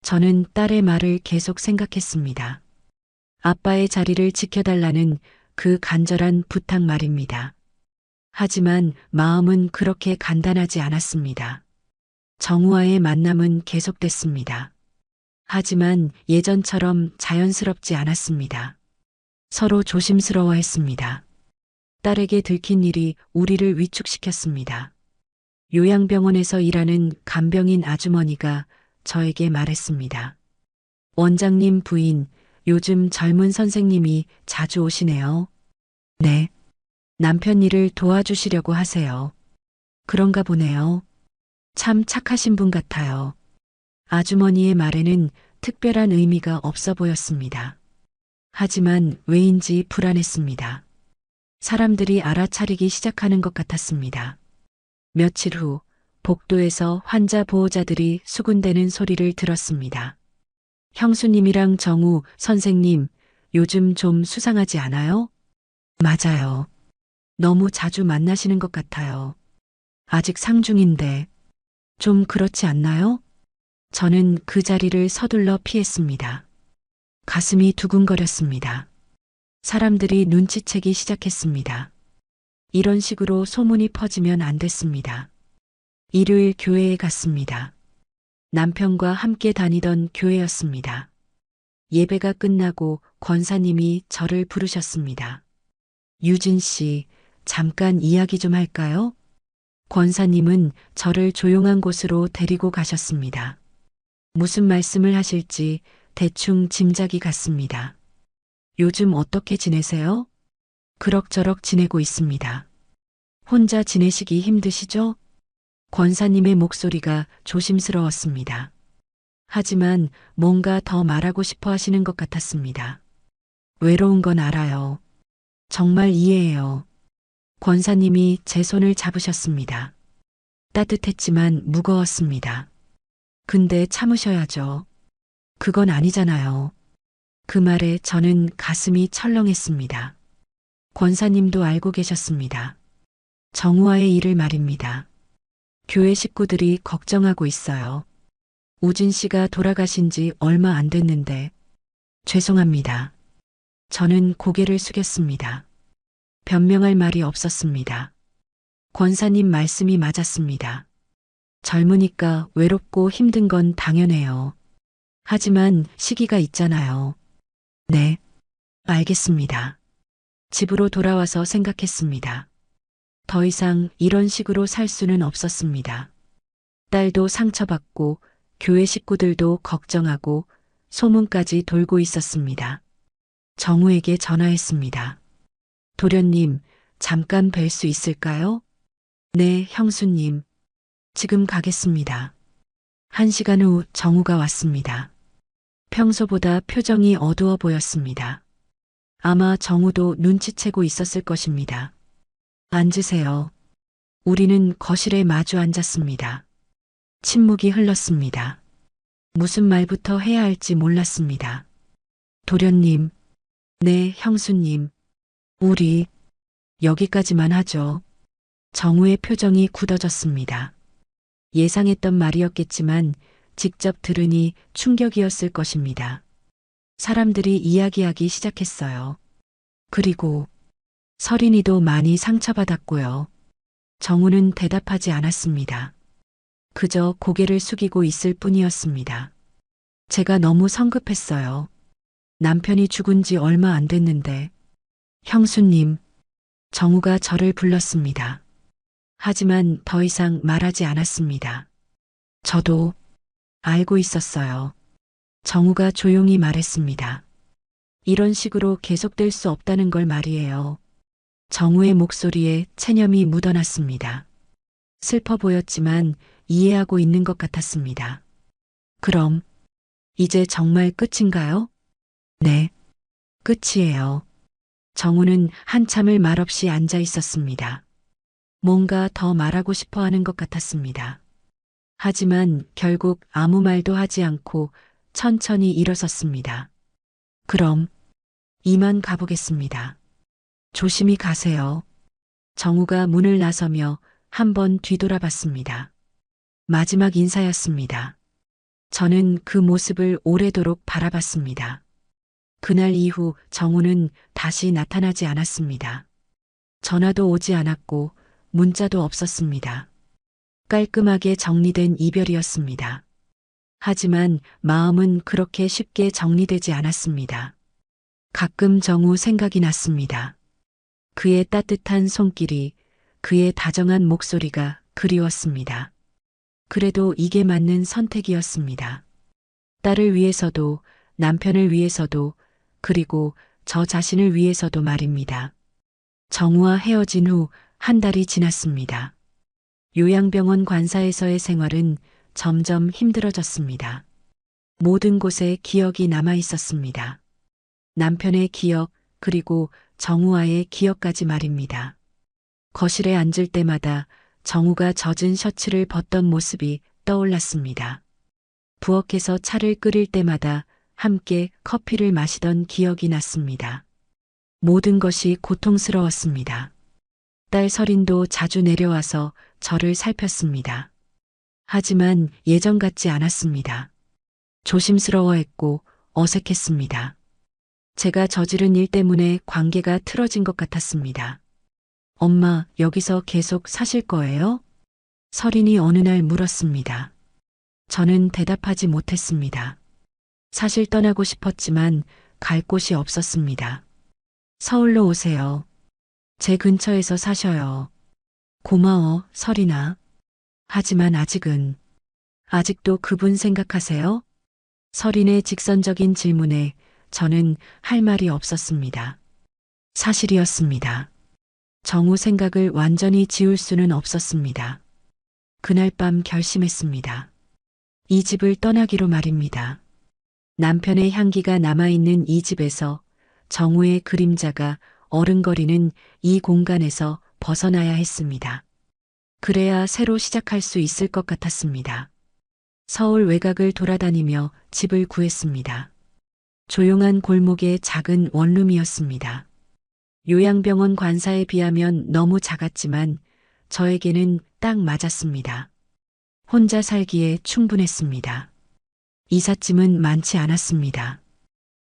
[SPEAKER 1] 저는 딸의 말을 계속 생각했습니다. 아빠의 자리를 지켜달라는 그 간절한 부탁 말입니다. 하지만 마음은 그렇게 간단하지 않았습니다. 정우와의 만남은 계속됐습니다. 하지만 예전처럼 자연스럽지 않았습니다. 서로 조심스러워했습니다. 딸에게 들킨 일이 우리를 위축시켰습니다. 요양병원에서 일하는 간병인 아주머니가 저에게 말했습니다. 원장님 부인, 요즘 젊은 선생님이 자주 오시네요. 네. 남편 일을 도와주시려고 하세요. 그런가 보네요. 참 착하신 분 같아요. 아주머니의 말에는 특별한 의미가 없어 보였습니다. 하지만 왜인지 불안했습니다. 사람들이 알아차리기 시작하는 것 같았습니다. 며칠 후 복도에서 환자 보호자들이 수군대는 소리를 들었습니다. 형수님이랑 정우 선생님, 요즘 좀 수상하지 않아요? 맞아요. 너무 자주 만나시는 것 같아요. 아직 상중인데 좀 그렇지 않나요? 저는 그 자리를 서둘러 피했습니다. 가슴이 두근거렸습니다. 사람들이 눈치채기 시작했습니다. 이런 식으로 소문이 퍼지면 안 됐습니다. 일요일 교회에 갔습니다. 남편과 함께 다니던 교회였습니다. 예배가 끝나고 권사님이 저를 부르셨습니다. 유진 씨, 잠깐 이야기 좀 할까요? 권사님은 저를 조용한 곳으로 데리고 가셨습니다. 무슨 말씀을 하실지 대충 짐작이 갔습니다. 요즘 어떻게 지내세요? 그럭저럭 지내고 있습니다. 혼자 지내시기 힘드시죠? 권사님의 목소리가 조심스러웠습니다. 하지만 뭔가 더 말하고 싶어 하시는 것 같았습니다. 외로운 건 알아요. 정말 이해해요. 권사님이 제 손을 잡으셨습니다. 따뜻했지만 무거웠습니다. 근데 참으셔야죠. 그건 아니잖아요. 그 말에 저는 가슴이 철렁했습니다. 권사님도 알고 계셨습니다. 정우와의 일을 말입니다. 교회 식구들이 걱정하고 있어요. 우진 씨가 돌아가신 지 얼마 안 됐는데 죄송합니다. 저는 고개를 숙였습니다. 변명할 말이 없었습니다. 권사님 말씀이 맞았습니다. 젊으니까 외롭고 힘든 건 당연해요. 하지만 시기가 있잖아요. 네, 알겠습니다. 집으로 돌아와서 생각했습니다. 더 이상 이런 식으로 살 수는 없었습니다. 딸도 상처받고 교회 식구들도 걱정하고 소문까지 돌고 있었습니다. 정우에게 전화했습니다. 도련님, 잠깐 뵐 수 있을까요? 네, 형수님. 지금 가겠습니다. 1시간 후 정우가 왔습니다. 평소보다 표정이 어두워 보였습니다. 아마 정우도 눈치채고 있었을 것입니다. 앉으세요. 우리는 거실에 마주 앉았습니다. 침묵이 흘렀습니다. 무슨 말부터 해야 할지 몰랐습니다. 도련님, 네, 형수님, 우리 여기까지만 하죠. 정우의 표정이 굳어졌습니다. 예상했던 말이었겠지만 직접 들으니 충격이었을 것입니다. 사람들이 이야기하기 시작했어요. 그리고 서린이도 많이 상처받았고요. 정우는 대답하지 않았습니다. 그저 고개를 숙이고 있을 뿐이었습니다. 제가 너무 성급했어요. 남편이 죽은 지 얼마 안 됐는데. 형수님, 정우가 저를 불렀습니다. 하지만 더 이상 말하지 않았습니다. 저도 알고 있었어요. 정우가 조용히 말했습니다. 이런 식으로 계속될 수 없다는 걸 말이에요. 정우의 목소리에 체념이 묻어났습니다. 슬퍼 보였지만 이해하고 있는 것 같았습니다. 그럼 이제 정말 끝인가요? 네, 끝이에요. 정우는 한참을 말없이 앉아 있었습니다. 뭔가 더 말하고 싶어 하는 것 같았습니다. 하지만 결국 아무 말도 하지 않고 천천히 일어섰습니다. 그럼 이만 가보겠습니다. 조심히 가세요. 정우가 문을 나서며 한번 뒤돌아봤습니다. 마지막 인사였습니다. 저는 그 모습을 오래도록 바라봤습니다. 그날 이후 정우는 다시 나타나지 않았습니다. 전화도 오지 않았고 문자도 없었습니다. 깔끔하게 정리된 이별이었습니다. 하지만 마음은 그렇게 쉽게 정리되지 않았습니다. 가끔 정우 생각이 났습니다. 그의 따뜻한 손길이, 그의 다정한 목소리가 그리웠습니다. 그래도 이게 맞는 선택이었습니다. 딸을 위해서도, 남편을 위해서도, 그리고 저 자신을 위해서도 말입니다. 정우와 헤어진 후 한 달이 지났습니다. 요양병원 관사에서의 생활은 점점 힘들어졌습니다. 모든 곳에 기억이 남아 있었습니다. 남편의 기억, 그리고 정우와의 기억까지 말입니다. 거실에 앉을 때마다 정우가 젖은 셔츠를 벗던 모습이 떠올랐습니다. 부엌에서 차를 끓일 때마다 함께 커피를 마시던 기억이 났습니다. 모든 것이 고통스러웠습니다. 딸 서린도 자주 내려와서 저를 살폈습니다. 하지만 예전 같지 않았습니다. 조심스러워했고 어색했습니다. 제가 저지른 일 때문에 관계가 틀어진 것 같았습니다. 엄마, 여기서 계속 사실 거예요? 서린이 어느 날 물었습니다. 저는 대답하지 못했습니다. 사실 떠나고 싶었지만 갈 곳이 없었습니다. 서울로 오세요. 제 근처에서 사셔요. 고마워, 서린아. 하지만 아직도 그분 생각하세요? 서린의 직선적인 질문에 저는 할 말이 없었습니다. 사실이었습니다. 정우 생각을 완전히 지울 수는 없었습니다. 그날 밤 결심했습니다. 이 집을 떠나기로 말입니다. 남편의 향기가 남아있는 이 집에서 정우의 그림자가 어른거리는 이 공간에서 벗어나야 했습니다. 그래야 새로 시작할 수 있을 것 같았습니다. 서울 외곽을 돌아다니며 집을 구했습니다. 조용한 골목의 작은 원룸이었습니다. 요양병원 관사에 비하면 너무 작았지만 저에게는 딱 맞았습니다. 혼자 살기에 충분했습니다. 이삿짐은 많지 않았습니다.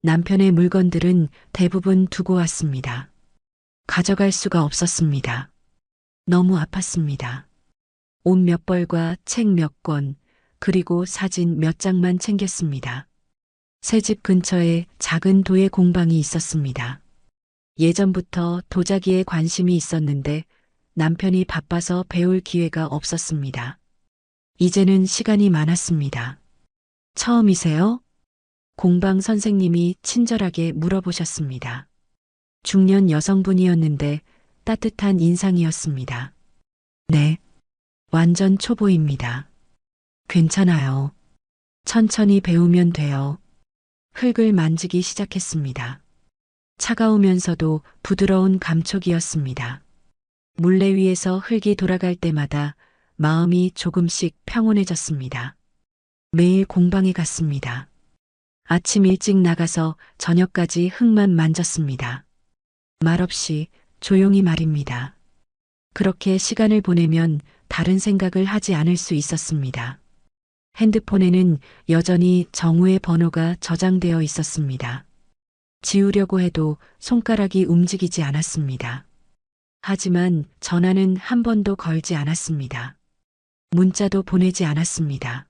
[SPEAKER 1] 남편의 물건들은 대부분 두고 왔습니다. 가져갈 수가 없었습니다. 너무 아팠습니다. 옷 몇 벌과 책 몇 권, 그리고 사진 몇 장만 챙겼습니다. 새 집 근처에 작은 도예 공방이 있었습니다. 예전부터 도자기에 관심이 있었는데 남편이 바빠서 배울 기회가 없었습니다. 이제는 시간이 많았습니다. 처음이세요? 공방 선생님이 친절하게 물어보셨습니다. 중년 여성분이었는데 따뜻한 인상이었습니다. 네, 완전 초보입니다. 괜찮아요. 천천히 배우면 돼요. 흙을 만지기 시작했습니다. 차가우면서도 부드러운 감촉이었습니다. 물레 위에서 흙이 돌아갈 때마다 마음이 조금씩 평온해졌습니다. 매일 공방에 갔습니다. 아침 일찍 나가서 저녁까지 흙만 만졌습니다. 말없이 조용히 말입니다. 그렇게 시간을 보내면 다른 생각을 하지 않을 수 있었습니다. 핸드폰에는 여전히 정우의 번호가 저장되어 있었습니다. 지우려고 해도 손가락이 움직이지 않았습니다. 하지만 전화는 한 번도 걸지 않았습니다. 문자도 보내지 않았습니다.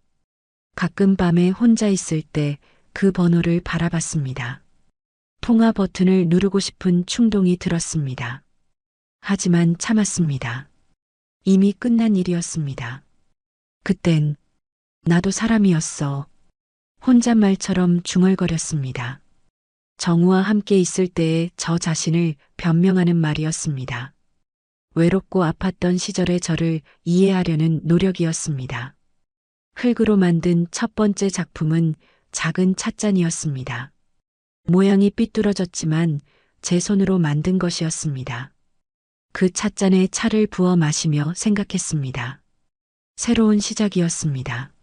[SPEAKER 1] 가끔 밤에 혼자 있을 때 그 번호를 바라봤습니다. 통화 버튼을 누르고 싶은 충동이 들었습니다. 하지만 참았습니다. 이미 끝난 일이었습니다. 그땐 나도 사람이었어. 혼잣말처럼 중얼거렸습니다. 정우와 함께 있을 때의 저 자신을 변명하는 말이었습니다. 외롭고 아팠던 시절의 저를 이해하려는 노력이었습니다. 흙으로 만든 첫 번째 작품은 작은 찻잔이었습니다. 모양이 삐뚤어졌지만 제 손으로 만든 것이었습니다. 그 찻잔에 차를 부어 마시며 생각했습니다. 새로운 시작이었습니다.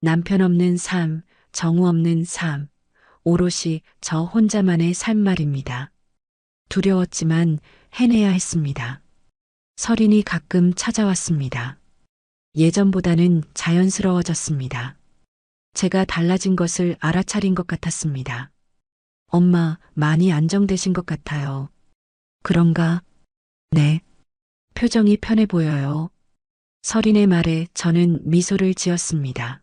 [SPEAKER 1] 남편 없는 삶, 정우 없는 삶, 오롯이 저 혼자만의 삶 말입니다. 두려웠지만 해내야 했습니다. 설인이 가끔 찾아왔습니다. 예전보다는 자연스러워졌습니다. 제가 달라진 것을 알아차린 것 같았습니다. 엄마, 많이 안정되신 것 같아요. 그런가? 네. 표정이 편해 보여요. 설인의 말에 저는 미소를 지었습니다.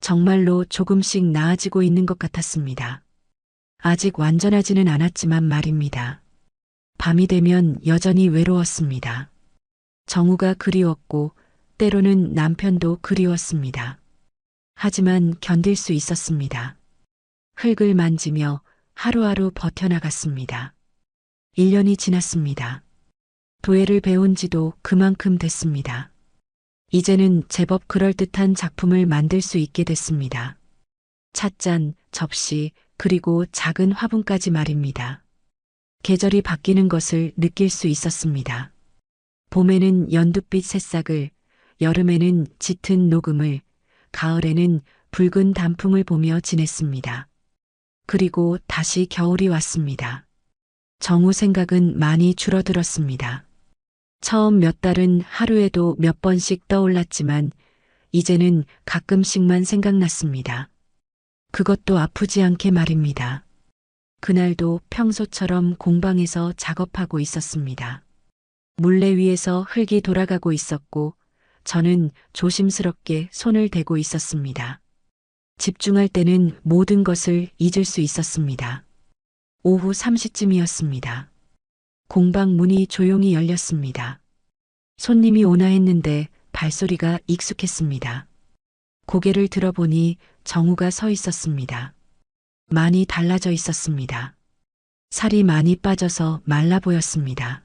[SPEAKER 1] 정말로 조금씩 나아지고 있는 것 같았습니다. 아직 완전하지는 않았지만 말입니다. 밤이 되면 여전히 외로웠습니다. 정우가 그리웠고 때로는 남편도 그리웠습니다. 하지만 견딜 수 있었습니다. 흙을 만지며 하루하루 버텨나갔습니다. 1년이 지났습니다. 도예를 배운 지도 그만큼 됐습니다. 이제는 제법 그럴듯한 작품을 만들 수 있게 됐습니다. 찻잔, 접시, 그리고 작은 화분까지 말입니다. 계절이 바뀌는 것을 느낄 수 있었습니다. 봄에는 연두빛 새싹을, 여름에는 짙은 녹음을, 가을에는 붉은 단풍을 보며 지냈습니다. 그리고 다시 겨울이 왔습니다. 정우 생각은 많이 줄어들었습니다. 처음 몇 달은 하루에도 몇 번씩 떠올랐지만 이제는 가끔씩만 생각났습니다. 그것도 아프지 않게 말입니다. 그날도 평소처럼 공방에서 작업하고 있었습니다. 물레 위에서 흙이 돌아가고 있었고 저는 조심스럽게 손을 대고 있었습니다. 집중할 때는 모든 것을 잊을 수 있었습니다. 오후 3시쯤이었습니다. 공방 문이 조용히 열렸습니다. 손님이 오나 했는데 발소리가 익숙했습니다. 고개를 들어보니 정우가 서 있었습니다. 많이 달라져 있었습니다. 살이 많이 빠져서 말라 보였습니다.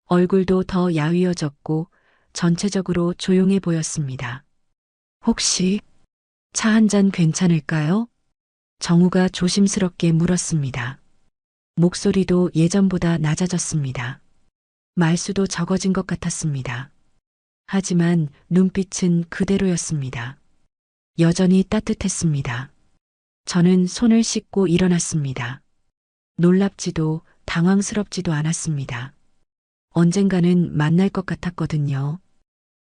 [SPEAKER 1] 얼굴도 더 야위어졌고 전체적으로 조용해 보였습니다. 혹시 차 한 잔 괜찮을까요? 정우가 조심스럽게 물었습니다. 목소리도 예전보다 낮아졌습니다. 말수도 적어진 것 같았습니다. 하지만 눈빛은 그대로였습니다. 여전히 따뜻했습니다. 저는 손을 씻고 일어났습니다. 놀랍지도 당황스럽지도 않았습니다. 언젠가는 만날 것 같았거든요.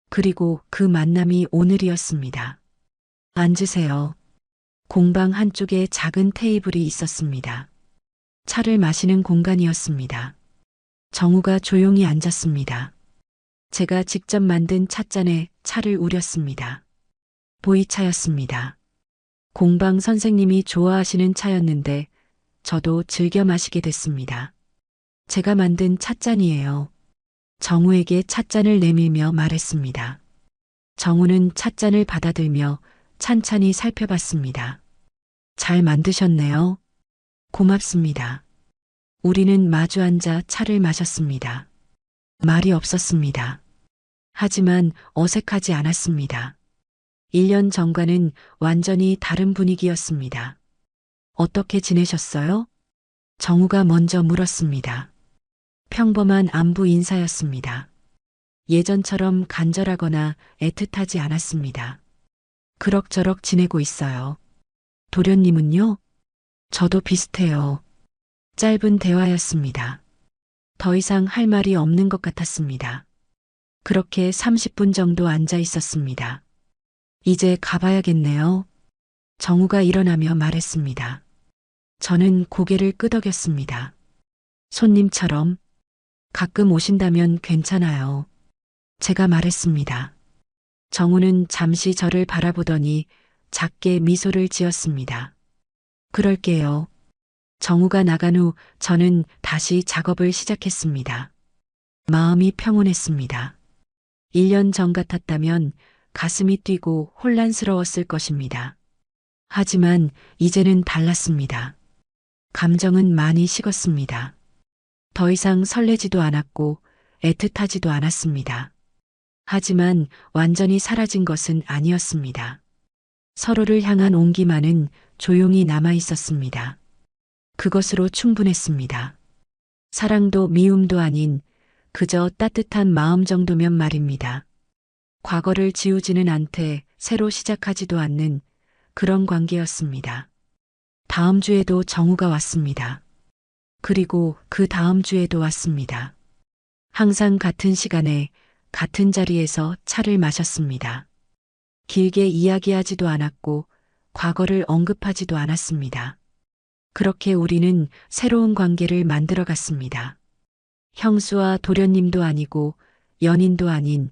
[SPEAKER 1] 그리고 그 만남이 오늘이었습니다. 앉으세요. 공방 한쪽에 작은 테이블이 있었습니다. 차를 마시는 공간이었습니다. 정우가 조용히 앉았습니다. 제가 직접 만든 찻잔에 차를 우렸습니다. 보이차였습니다. 공방 선생님이 좋아하시는 차였는데 저도 즐겨 마시게 됐습니다. 제가 만든 찻잔이에요. 정우에게 찻잔을 내밀며 말했습니다. 정우는 찻잔을 받아들며 찬찬히 살펴봤습니다. 잘 만드셨네요. 고맙습니다. 우리는 마주 앉아 차를 마셨습니다. 말이 없었습니다. 하지만 어색하지 않았습니다. 1년 전과는 완전히 다른 분위기였습니다. 어떻게 지내셨어요? 정우가 먼저 물었습니다. 평범한 안부 인사였습니다. 예전처럼 간절하거나 애틋하지 않았습니다. 그럭저럭 지내고 있어요. 도련님은요? 저도 비슷해요. 짧은 대화였습니다. 더 이상 할 말이 없는 것 같았습니다. 그렇게 30분 정도 앉아 있었습니다. 이제 가봐야겠네요. 정우가 일어나며 말했습니다. 저는 고개를 끄덕였습니다. 손님처럼 가끔 오신다면 괜찮아요. 제가 말했습니다. 정우는 잠시 저를 바라보더니 작게 미소를 지었습니다. 그럴게요. 정우가 나간 후 저는 다시 작업을 시작했습니다. 마음이 평온했습니다. 1년 전 같았다면 가슴이 뛰고 혼란스러웠을 것입니다. 하지만 이제는 달랐습니다. 감정은 많이 식었습니다. 더 이상 설레지도 않았고 애틋하지도 않았습니다. 하지만 완전히 사라진 것은 아니었습니다. 서로를 향한 온기만은 조용히 남아 있었습니다. 그것으로 충분했습니다. 사랑도 미움도 아닌 그저 따뜻한 마음 정도면 말입니다. 과거를 지우지는 않되 새로 시작하지도 않는 그런 관계였습니다. 다음 주에도 정우가 왔습니다. 그리고 그 다음 주에도 왔습니다. 항상 같은 시간에 같은 자리에서 차를 마셨습니다. 길게 이야기하지도 않았고 과거를 언급하지도 않았습니다. 그렇게 우리는 새로운 관계를 만들어 갔습니다. 형수와 도련님도 아니고 연인도 아닌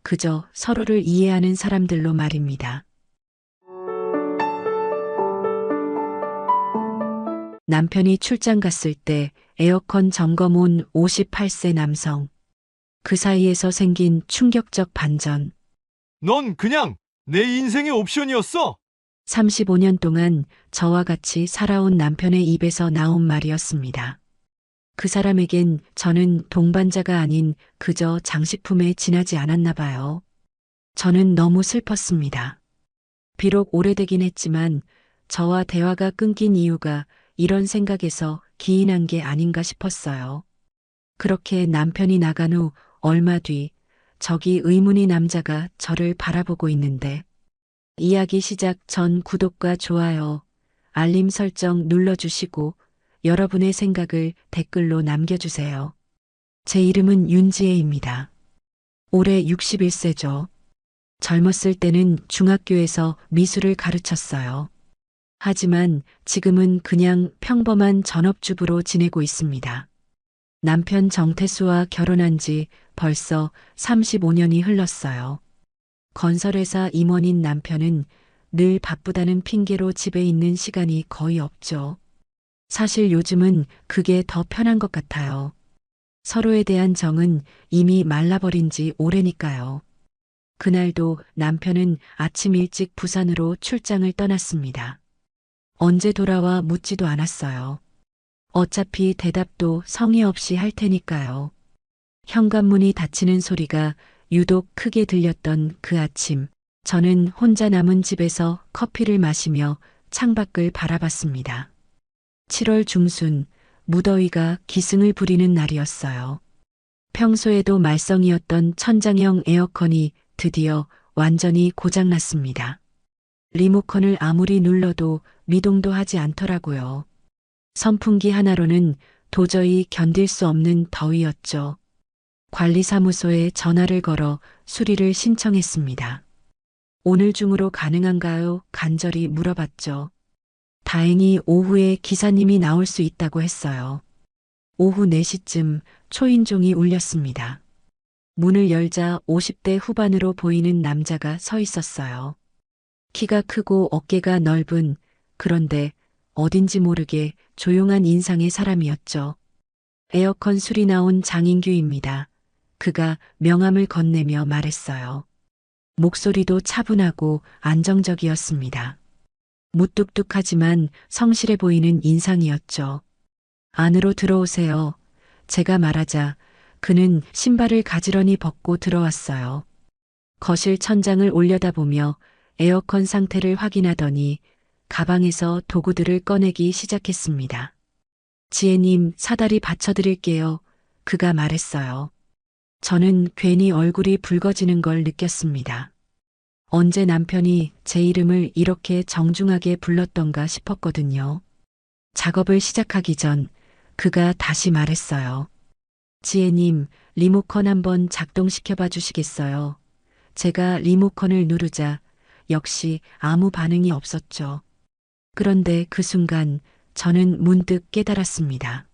[SPEAKER 1] 그저 서로를 이해하는 사람들로 말입니다. 남편이 출장 갔을 때 에어컨 점검 온 58세 남성. 그 사이에서 생긴 충격적 반전.
[SPEAKER 2] 넌 그냥 내 인생의 옵션이었어.
[SPEAKER 1] 35년 동안 저와 같이 살아온 남편의 입에서 나온 말이었습니다. 그 사람에겐 저는 동반자가 아닌 그저 장식품에 지나지 않았나 봐요. 저는 너무 슬펐습니다. 비록 오래되긴 했지만 저와 대화가 끊긴 이유가 이런 생각에서 기인한 게 아닌가 싶었어요. 그렇게 남편이 나간 후 얼마 뒤 저기 의문의 남자가 저를 바라보고 있는데 이야기 시작 전 구독과 좋아요, 알림 설정 눌러주시고 여러분의 생각을 댓글로 남겨주세요. 제 이름은 윤지혜입니다. 올해 61세죠. 젊었을 때는 중학교에서 미술을 가르쳤어요. 하지만 지금은 그냥 평범한 전업주부로 지내고 있습니다. 남편 정태수와 결혼한 지 벌써 35년이 흘렀어요. 건설회사 임원인 남편은 늘 바쁘다는 핑계로 집에 있는 시간이 거의 없죠. 사실 요즘은 그게 더 편한 것 같아요. 서로에 대한 정은 이미 말라버린 지 오래니까요. 그날도 남편은 아침 일찍 부산으로 출장을 떠났습니다. 언제 돌아와 묻지도 않았어요. 어차피 대답도 성의 없이 할 테니까요. 현관문이 닫히는 소리가 유독 크게 들렸던 그 아침, 저는 혼자 남은 집에서 커피를 마시며 창밖을 바라봤습니다. 7월 중순, 무더위가 기승을 부리는 날이었어요. 평소에도 말썽이었던 천장형 에어컨이 드디어 완전히 고장났습니다. 리모컨을 아무리 눌러도 미동도 하지 않더라고요. 선풍기 하나로는 도저히 견딜 수 없는 더위였죠. 관리사무소에 전화를 걸어 수리를 신청했습니다. 오늘 중으로 가능한가요? 간절히 물어봤죠. 다행히 오후에 기사님이 나올 수 있다고 했어요. 오후 4시쯤 초인종이 울렸습니다. 문을 열자 50대 후반으로 보이는 남자가 서 있었어요. 키가 크고 어깨가 넓은, 그런데 어딘지 모르게 조용한 인상의 사람이었죠. 에어컨 수리 나온 장인규입니다. 그가 명함을 건네며 말했어요. 목소리도 차분하고 안정적이었습니다. 무뚝뚝하지만 성실해 보이는 인상이었죠. 안으로 들어오세요. 제가 말하자 그는 신발을 가지런히 벗고 들어왔어요. 거실 천장을 올려다보며 에어컨 상태를 확인하더니 가방에서 도구들을 꺼내기 시작했습니다. 지혜님, 사다리 받쳐드릴게요. 그가 말했어요. 저는 괜히 얼굴이 붉어지는 걸 느꼈습니다. 언제 남편이 제 이름을 이렇게 정중하게 불렀던가 싶었거든요. 작업을 시작하기 전 그가 다시 말했어요. 지혜님, 리모컨 한번 작동시켜봐 주시겠어요? 제가 리모컨을 누르자 역시 아무 반응이 없었죠. 그런데 그 순간 저는 문득 깨달았습니다.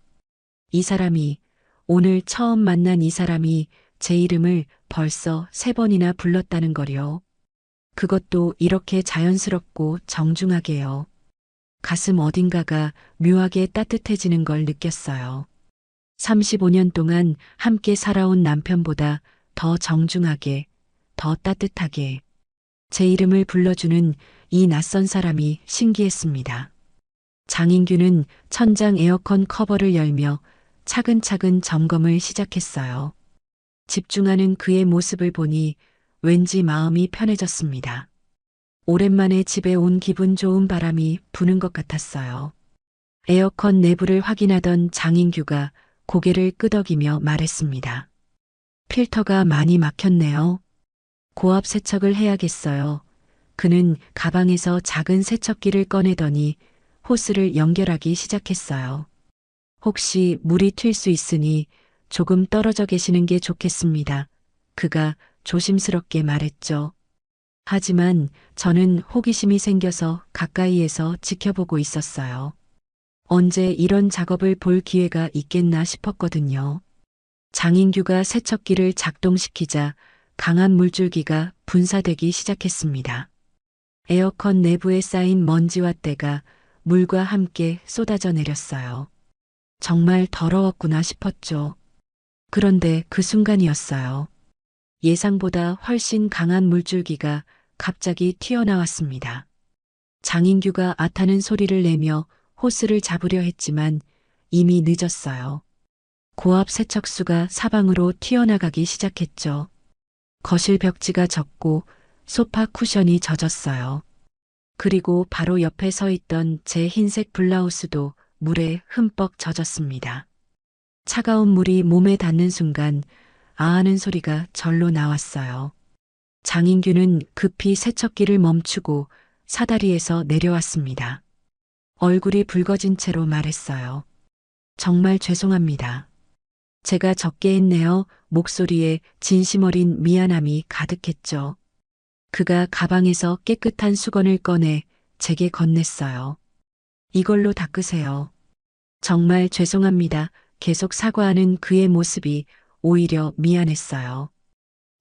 [SPEAKER 1] 이 사람이, 오늘 처음 만난 이 사람이 제 이름을 벌써 3번이나 불렀다는 거요. 그것도 이렇게 자연스럽고 정중하게요. 가슴 어딘가가 묘하게 따뜻해지는 걸 느꼈어요. 35년 동안 함께 살아온 남편보다 더 정중하게, 더 따뜻하게 제 이름을 불러주는 이 낯선 사람이 신기했습니다. 장인규는 천장 에어컨 커버를 열며 차근차근 점검을 시작했어요. 집중하는 그의 모습을 보니 왠지 마음이 편해졌습니다. 오랜만에 집에 온 기분 좋은 바람이 부는 것 같았어요. 에어컨 내부를 확인하던 장인규가 고개를 끄덕이며 말했습니다. 필터가 많이 막혔네요. 고압 세척을 해야겠어요. 그는 가방에서 작은 세척기를 꺼내더니 호스를 연결하기 시작했어요. 혹시 물이 튈 수 있으니 조금 떨어져 계시는 게 좋겠습니다. 그가 조심스럽게 말했죠. 하지만 저는 호기심이 생겨서 가까이에서 지켜보고 있었어요. 언제 이런 작업을 볼 기회가 있겠나 싶었거든요. 장인규가 세척기를 작동시키자 강한 물줄기가 분사되기 시작했습니다. 에어컨 내부에 쌓인 먼지와 때가 물과 함께 쏟아져 내렸어요. 정말 더러웠구나 싶었죠. 그런데 그 순간이었어요. 예상보다 훨씬 강한 물줄기가 갑자기 튀어나왔습니다. 장인규가 아타는 소리를 내며 호스를 잡으려 했지만 이미 늦었어요. 고압 세척수가 사방으로 튀어나가기 시작했죠. 거실 벽지가 젖고 소파 쿠션이 젖었어요. 그리고 바로 옆에 서 있던 제 흰색 블라우스도 물에 흠뻑 젖었습니다. 차가운 물이 몸에 닿는 순간 아하는 소리가 절로 나왔어요. 장인규는 급히 세척기를 멈추고 사다리에서 내려왔습니다. 얼굴이 붉어진 채로 말했어요. 정말 죄송합니다. 제가 적게 했네요. 목소리에 진심 어린 미안함이 가득했죠. 그가 가방에서 깨끗한 수건을 꺼내 제게 건넸어요. 이걸로 닦으세요. 정말 죄송합니다. 계속 사과하는 그의 모습이 오히려 미안했어요.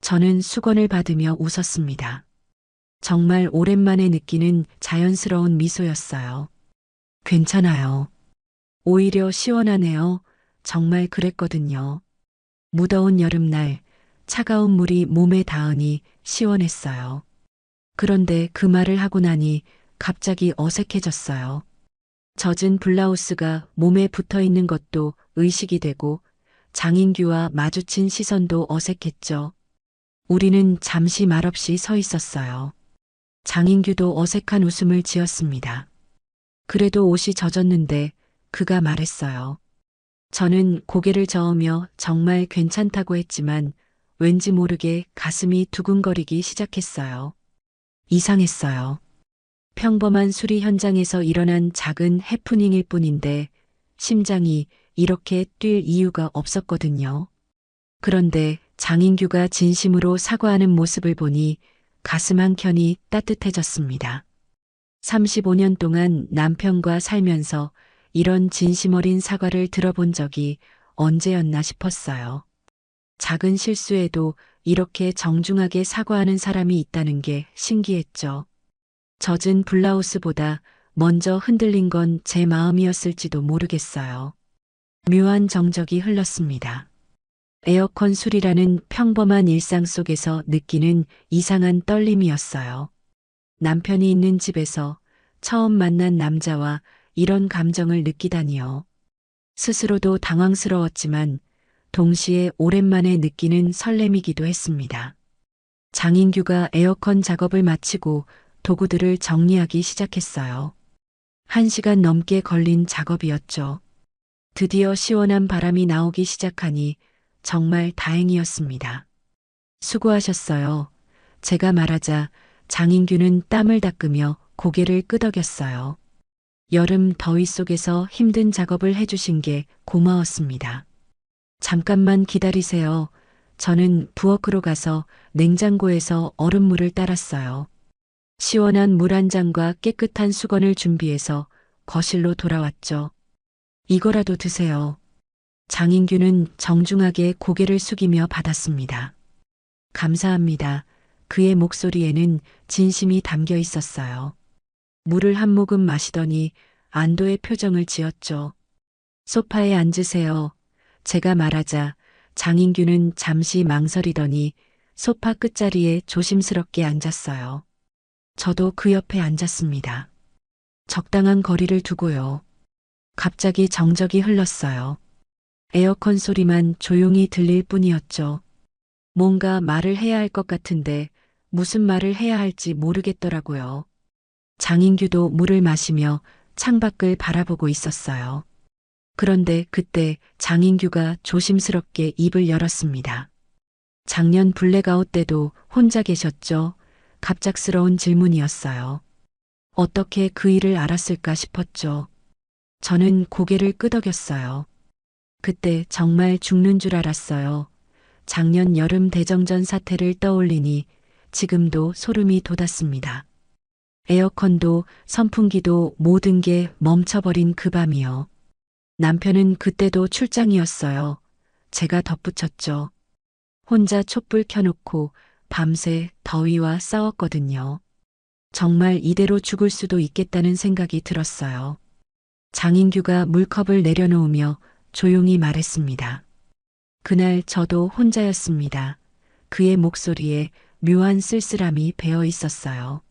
[SPEAKER 1] 저는 수건을 받으며 웃었습니다. 정말 오랜만에 느끼는 자연스러운 미소였어요. 괜찮아요. 오히려 시원하네요. 정말 그랬거든요. 무더운 여름날 차가운 물이 몸에 닿으니 시원했어요. 그런데 그 말을 하고 나니 갑자기 어색해졌어요. 젖은 블라우스가 몸에 붙어 있는 것도 의식이 되고 장인규와 마주친 시선도 어색했죠. 우리는 잠시 말없이 서 있었어요. 장인규도 어색한 웃음을 지었습니다. 그래도 옷이 젖었는데 그가 말했어요. 저는 고개를 저으며 정말 괜찮다고 했지만 왠지 모르게 가슴이 두근거리기 시작했어요. 이상했어요. 평범한 수리 현장에서 일어난 작은 해프닝일 뿐인데 심장이 이렇게 뛸 이유가 없었거든요. 그런데 장인규가 진심으로 사과하는 모습을 보니 가슴 한켠이 따뜻해졌습니다. 35년 동안 남편과 살면서 이런 진심 어린 사과를 들어본 적이 언제였나 싶었어요. 작은 실수에도 이렇게 정중하게 사과하는 사람이 있다는 게 신기했죠. 젖은 블라우스보다 먼저 흔들린 건 제 마음이었을지도 모르겠어요. 묘한 정적이 흘렀습니다. 에어컨 수리라는 평범한 일상 속에서 느끼는 이상한 떨림이었어요. 남편이 있는 집에서 처음 만난 남자와 이런 감정을 느끼다니요. 스스로도 당황스러웠지만 동시에 오랜만에 느끼는 설렘이기도 했습니다. 장인규가 에어컨 작업을 마치고 도구들을 정리하기 시작했어요. 1시간 넘게 걸린 작업이었죠. 드디어 시원한 바람이 나오기 시작하니 정말 다행이었습니다. 수고하셨어요. 제가 말하자 장인규는 땀을 닦으며 고개를 끄덕였어요. 여름 더위 속에서 힘든 작업을 해주신 게 고마웠습니다. 잠깐만 기다리세요. 저는 부엌으로 가서 냉장고에서 얼음물을 따랐어요. 시원한 물 한 잔과 깨끗한 수건을 준비해서 거실로 돌아왔죠. 이거라도 드세요. 장인규는 정중하게 고개를 숙이며 받았습니다. 감사합니다. 그의 목소리에는 진심이 담겨 있었어요. 물을 한 모금 마시더니 안도의 표정을 지었죠. 소파에 앉으세요. 제가 말하자 장인규는 잠시 망설이더니 소파 끝자리에 조심스럽게 앉았어요. 저도 그 옆에 앉았습니다. 적당한 거리를 두고요. 갑자기 정적이 흘렀어요. 에어컨 소리만 조용히 들릴 뿐이었죠. 뭔가 말을 해야 할 것 같은데 무슨 말을 해야 할지 모르겠더라고요. 장인규도 물을 마시며 창밖을 바라보고 있었어요. 그런데 그때 장인규가 조심스럽게 입을 열었습니다. 작년 블랙아웃 때도 혼자 계셨죠? 갑작스러운 질문이었어요. 어떻게 그 일을 알았을까 싶었죠. 저는 고개를 끄덕였어요. 그때 정말 죽는 줄 알았어요. 작년 여름 대정전 사태를 떠올리니 지금도 소름이 돋았습니다. 에어컨도 선풍기도 모든 게 멈춰버린 그 밤이요. 남편은 그때도 출장이었어요. 제가 덧붙였죠. 혼자 촛불 켜놓고 밤새 더위와 싸웠거든요. 정말 이대로 죽을 수도 있겠다는 생각이 들었어요. 장인규가 물컵을 내려놓으며 조용히 말했습니다. 그날 저도 혼자였습니다. 그의 목소리에 묘한 쓸쓸함이 배어 있었어요.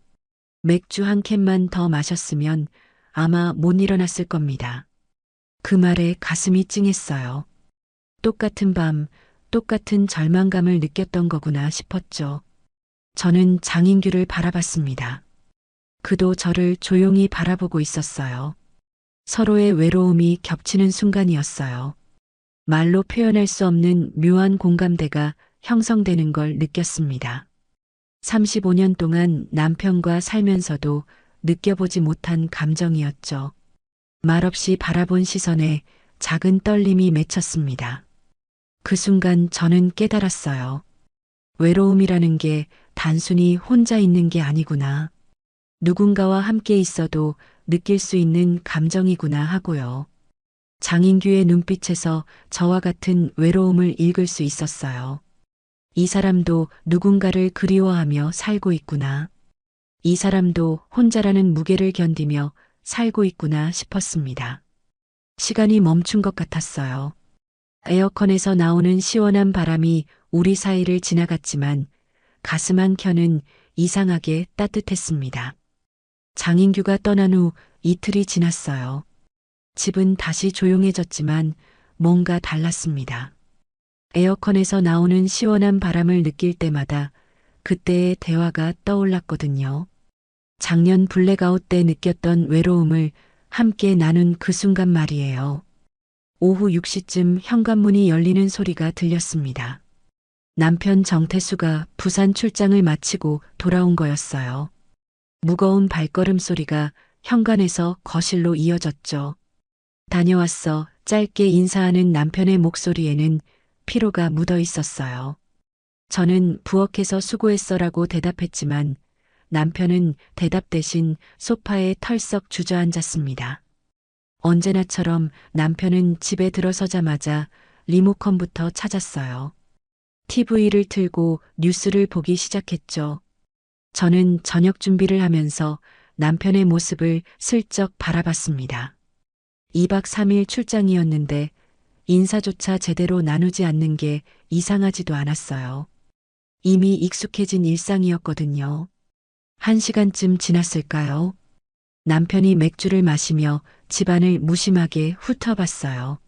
[SPEAKER 1] 맥주 한 캔만 더 마셨으면 아마 못 일어났을 겁니다. 그 말에 가슴이 찡했어요. 똑같은 밤, 똑같은 절망감을 느꼈던 거구나 싶었죠. 저는 장인규를 바라봤습니다. 그도 저를 조용히 바라보고 있었어요. 서로의 외로움이 겹치는 순간이었어요. 말로 표현할 수 없는 묘한 공감대가 형성되는 걸 느꼈습니다. 35년 동안 남편과 살면서도 느껴보지 못한 감정이었죠. 말없이 바라본 시선에 작은 떨림이 맺혔습니다. 그 순간 저는 깨달았어요. 외로움이라는 게 단순히 혼자 있는 게 아니구나. 누군가와 함께 있어도 느낄 수 있는 감정이구나 하고요. 장인규의 눈빛에서 저와 같은 외로움을 읽을 수 있었어요. 이 사람도 누군가를 그리워하며 살고 있구나. 이 사람도 혼자라는 무게를 견디며 살고 있구나 싶었습니다. 시간이 멈춘 것 같았어요. 에어컨에서 나오는 시원한 바람이 우리 사이를 지나갔지만 가슴 한켠은 이상하게 따뜻했습니다. 장인규가 떠난 후 이틀이 지났어요. 집은 다시 조용해졌지만 뭔가 달랐습니다. 에어컨에서 나오는 시원한 바람을 느낄 때마다 그때의 대화가 떠올랐거든요. 작년 블랙아웃 때 느꼈던 외로움을 함께 나눈 그 순간 말이에요. 오후 6시쯤 현관문이 열리는 소리가 들렸습니다. 남편 정태수가 부산 출장을 마치고 돌아온 거였어요. 무거운 발걸음 소리가 현관에서 거실로 이어졌죠. 다녀왔어. 짧게 인사하는 남편의 목소리에는 피로가 묻어 있었어요. 저는 부엌에서 수고했어라고 대답했지만 남편은 대답 대신 소파에 털썩 주저앉았습니다. 언제나처럼 남편은 집에 들어서자마자 리모컨부터 찾았어요. TV를 틀고 뉴스를 보기 시작했죠. 저는 저녁 준비를 하면서 남편의 모습을 슬쩍 바라봤습니다. 2박 3일 출장이었는데 인사조차 제대로 나누지 않는 게 이상하지도 않았어요. 이미 익숙해진 일상이었거든요. 1시간쯤 지났을까요? 남편이 맥주를 마시며 집안을 무심하게 훑어봤어요.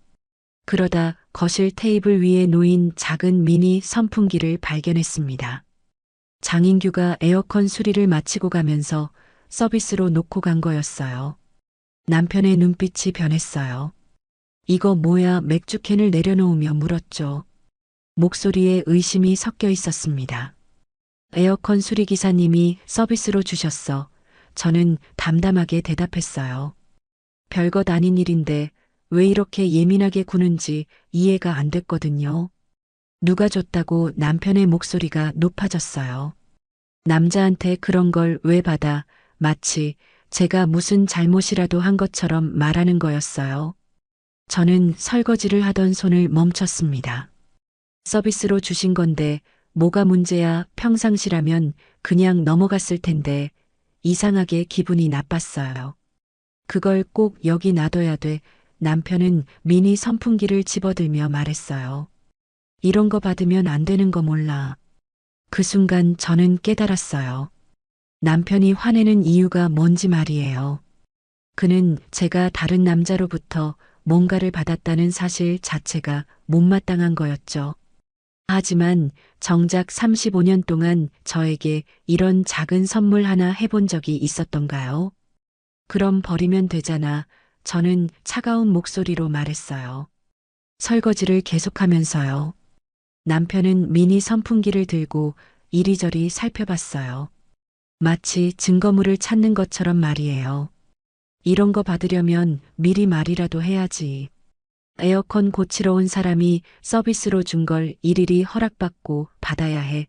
[SPEAKER 1] 그러다 거실 테이블 위에 놓인 작은 미니 선풍기를 발견했습니다. 장인규가 에어컨 수리를 마치고 가면서 서비스로 놓고 간 거였어요. 남편의 눈빛이 변했어요. 이거 뭐야 맥주캔을 내려놓으며 물었죠. 목소리에 의심이 섞여 있었습니다. 에어컨 수리기사님이 서비스로 주셨어. 저는 담담하게 대답했어요. 별것 아닌 일인데 왜 이렇게 예민하게 구는지 이해가 안 됐거든요. 누가 줬다고 남편의 목소리가 높아졌어요. 남자한테 그런 걸 왜 받아? 마치 제가 무슨 잘못이라도 한 것처럼 말하는 거였어요. 저는 설거지를 하던 손을 멈췄습니다. 서비스로 주신 건데 뭐가 문제야? 평상시라면 그냥 넘어갔을 텐데 이상하게 기분이 나빴어요. 그걸 꼭 여기 놔둬야 돼. 남편은 미니 선풍기를 집어들며 말했어요. 이런 거 받으면 안 되는 거 몰라. 그 순간 저는 깨달았어요. 남편이 화내는 이유가 뭔지 말이에요. 그는 제가 다른 남자로부터 뭔가를 받았다는 사실 자체가 못마땅한 거였죠. 하지만 정작 35년 동안 저에게 이런 작은 선물 하나 해본 적이 있었던가요? 그럼 버리면 되잖아. 저는 차가운 목소리로 말했어요. 설거지를 계속하면서요. 남편은 미니 선풍기를 들고 이리저리 살펴봤어요. 마치 증거물을 찾는 것처럼 말이에요. 이런 거 받으려면 미리 말이라도 해야지. 에어컨 고치러 온 사람이 서비스로 준 걸 일일이 허락받고 받아야 해.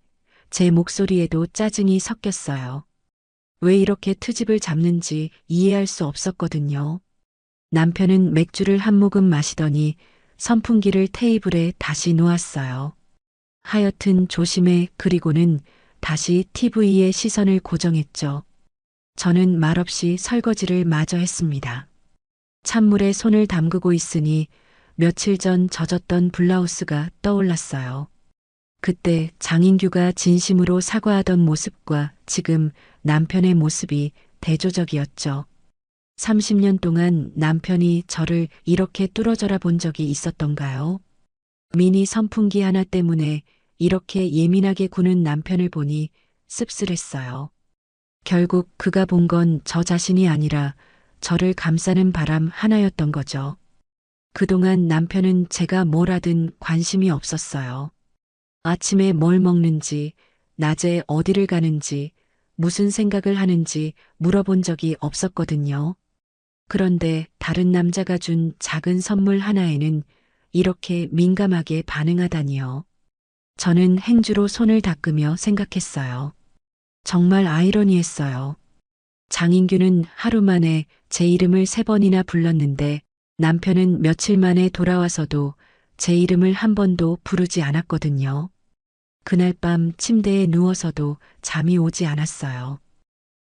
[SPEAKER 1] 제 목소리에도 짜증이 섞였어요. 왜 이렇게 트집을 잡는지 이해할 수 없었거든요. 남편은 맥주를 한 모금 마시더니 선풍기를 테이블에 다시 놓았어요. 하여튼 조심해. 그리고는 다시 TV에 시선을 고정했죠. 저는 말없이 설거지를 마저 했습니다. 찬물에 손을 담그고 있으니 며칠 전 젖었던 블라우스가 떠올랐어요. 그때 장인규가 진심으로 사과하던 모습과 지금 남편의 모습이 대조적이었죠. 30년 동안 남편이 저를 이렇게 뚫어져라 본 적이 있었던가요? 미니 선풍기 하나 때문에 이렇게 예민하게 구는 남편을 보니 씁쓸했어요. 결국 그가 본 건 저 자신이 아니라 저를 감싸는 바람 하나였던 거죠. 그동안 남편은 제가 뭘 하든 관심이 없었어요. 아침에 뭘 먹는지, 낮에 어디를 가는지, 무슨 생각을 하는지 물어본 적이 없었거든요. 그런데 다른 남자가 준 작은 선물 하나에는 이렇게 민감하게 반응하다니요. 저는 행주로 손을 닦으며 생각했어요. 정말 아이러니했어요. 장인규는 하루 만에 제 이름을 3번이나 불렀는데 남편은 며칠 만에 돌아와서도 제 이름을 한 번도 부르지 않았거든요. 그날 밤 침대에 누워서도 잠이 오지 않았어요.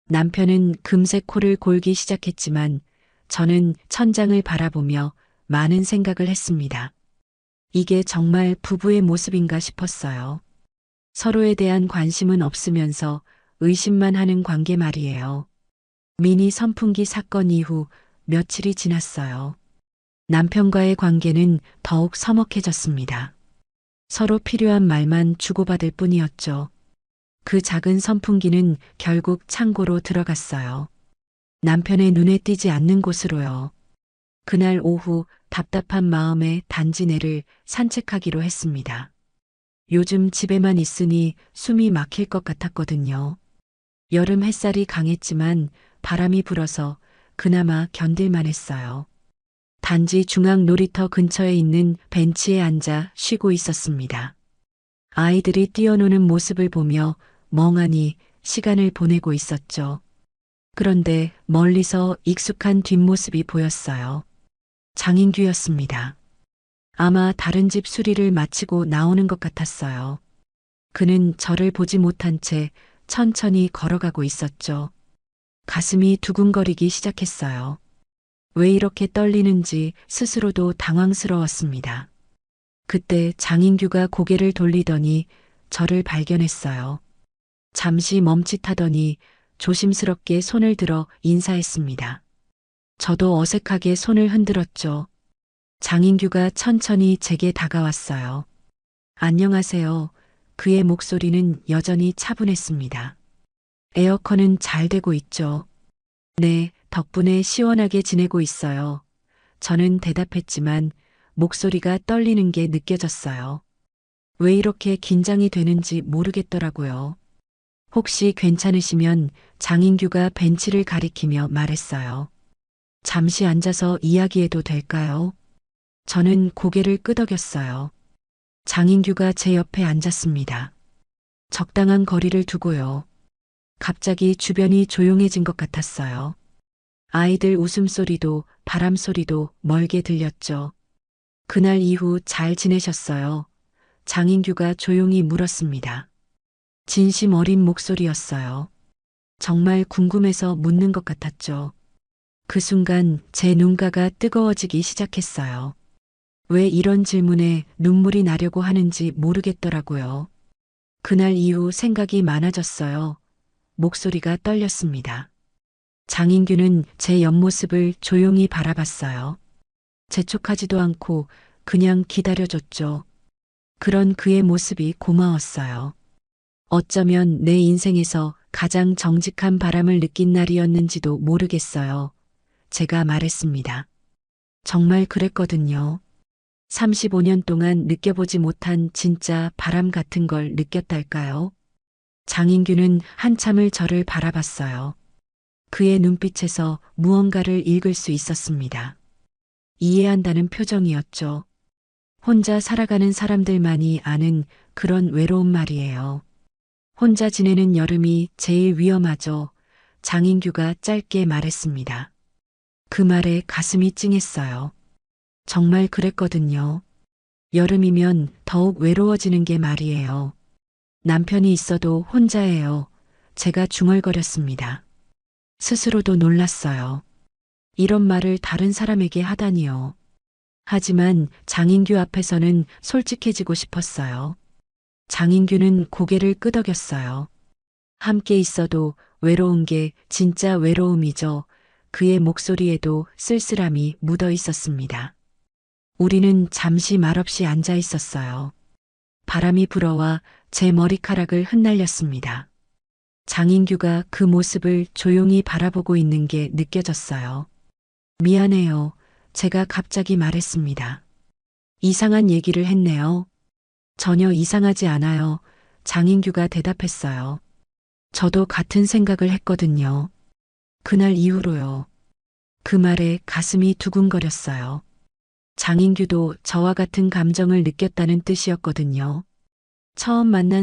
[SPEAKER 1] 남편은 금세 코를 골기 시작했지만 저는 천장을 바라보며 많은 생각을 했습니다. 이게 정말 부부의 모습인가 싶었어요. 서로에 대한 관심은 없으면서 의심만 하는 관계 말이에요. 미니 선풍기 사건 이후 며칠이 지났어요. 남편과의 관계는 더욱 서먹해졌습니다. 서로 필요한 말만 주고받을 뿐이었죠. 그 작은 선풍기는 결국 창고로 들어갔어요. 남편의 눈에 띄지 않는 곳으로요. 그날 오후 답답한 마음에 단지내를 산책하기로 했습니다. 요즘 집에만 있으니 숨이 막힐 것 같았거든요. 여름 햇살이 강했지만 바람이 불어서 그나마 견딜만 했어요. 단지 중앙 놀이터 근처에 있는 벤치에 앉아 쉬고 있었습니다. 아이들이 뛰어노는 모습을 보며 멍하니 시간을 보내고 있었죠. 그런데 멀리서 익숙한 뒷모습이 보였어요. 장인규였습니다. 아마 다른 집 수리를 마치고 나오는 것 같았어요. 그는 저를 보지 못한 채 천천히 걸어가고 있었죠. 가슴이 두근거리기 시작했어요. 왜 이렇게 떨리는지 스스로도 당황스러웠습니다. 그때 장인규가 고개를 돌리더니 저를 발견했어요. 잠시 멈칫하더니 조심스럽게 손을 들어 인사했습니다. 저도 어색하게 손을 흔들었죠. 장인규가 천천히 제게 다가왔어요. 안녕하세요. 그의 목소리는 여전히 차분했습니다. 에어컨은 잘 되고 있죠. 네, 덕분에 시원하게 지내고 있어요. 저는 대답했지만 목소리가 떨리는 게 느껴졌어요. 왜 이렇게 긴장이 되는지 모르겠더라고요. 혹시 괜찮으시면 장인규가 벤치를 가리키며 말했어요. 잠시 앉아서 이야기해도 될까요? 저는 고개를 끄덕였어요. 장인규가 제 옆에 앉았습니다. 적당한 거리를 두고요. 갑자기 주변이 조용해진 것 같았어요. 아이들 웃음소리도 바람 소리도 멀게 들렸죠. 그날 이후 잘 지내셨어요? 장인규가 조용히 물었습니다. 진심 어린 목소리였어요. 정말 궁금해서 묻는 것 같았죠. 그 순간 제 눈가가 뜨거워지기 시작했어요. 왜 이런 질문에 눈물이 나려고 하는지 모르겠더라고요. 그날 이후 생각이 많아졌어요. 목소리가 떨렸습니다. 장인규는 제 옆모습을 조용히 바라봤어요. 재촉하지도 않고 그냥 기다려줬죠. 그런 그의 모습이 고마웠어요. 어쩌면 내 인생에서 가장 정직한 바람을 느낀 날이었는지도 모르겠어요. 제가 말했습니다. 정말 그랬거든요. 35년 동안 느껴보지 못한 진짜 바람 같은 걸 느꼈달까요? 장인규는 한참을 저를 바라봤어요. 그의 눈빛에서 무언가를 읽을 수 있었습니다. 이해한다는 표정이었죠. 혼자 살아가는 사람들만이 아는 그런 외로운 말이에요. 혼자 지내는 여름이 제일 위험하죠. 장인규가 짧게 말했습니다. 그 말에 가슴이 찡했어요. 정말 그랬거든요. 여름이면 더욱 외로워지는 게 말이에요. 남편이 있어도 혼자예요. 제가 중얼거렸습니다. 스스로도 놀랐어요. 이런 말을 다른 사람에게 하다니요. 하지만 장인규 앞에서는 솔직해지고 싶었어요. 장인규는 고개를 끄덕였어요. 함께 있어도 외로운 게 진짜 외로움이죠. 그의 목소리에도 쓸쓸함이 묻어 있었습니다. 우리는 잠시 말없이 앉아 있었어요. 바람이 불어와 제 머리카락을 흩날렸습니다. 장인규가 그 모습을 조용히 바라보고 있는 게 느껴졌어요. 미안해요. 제가 갑자기 말했습니다. 이상한 얘기를 했네요. 전혀 이상하지 않아요. 장인규가 대답했어요. 저도 같은 생각을 했거든요. 그날 이후로요. 그 말에 가슴이 두근거렸어요. 장인규도 저와 같은 감정을 느꼈다는 뜻이었거든요. 처음 만난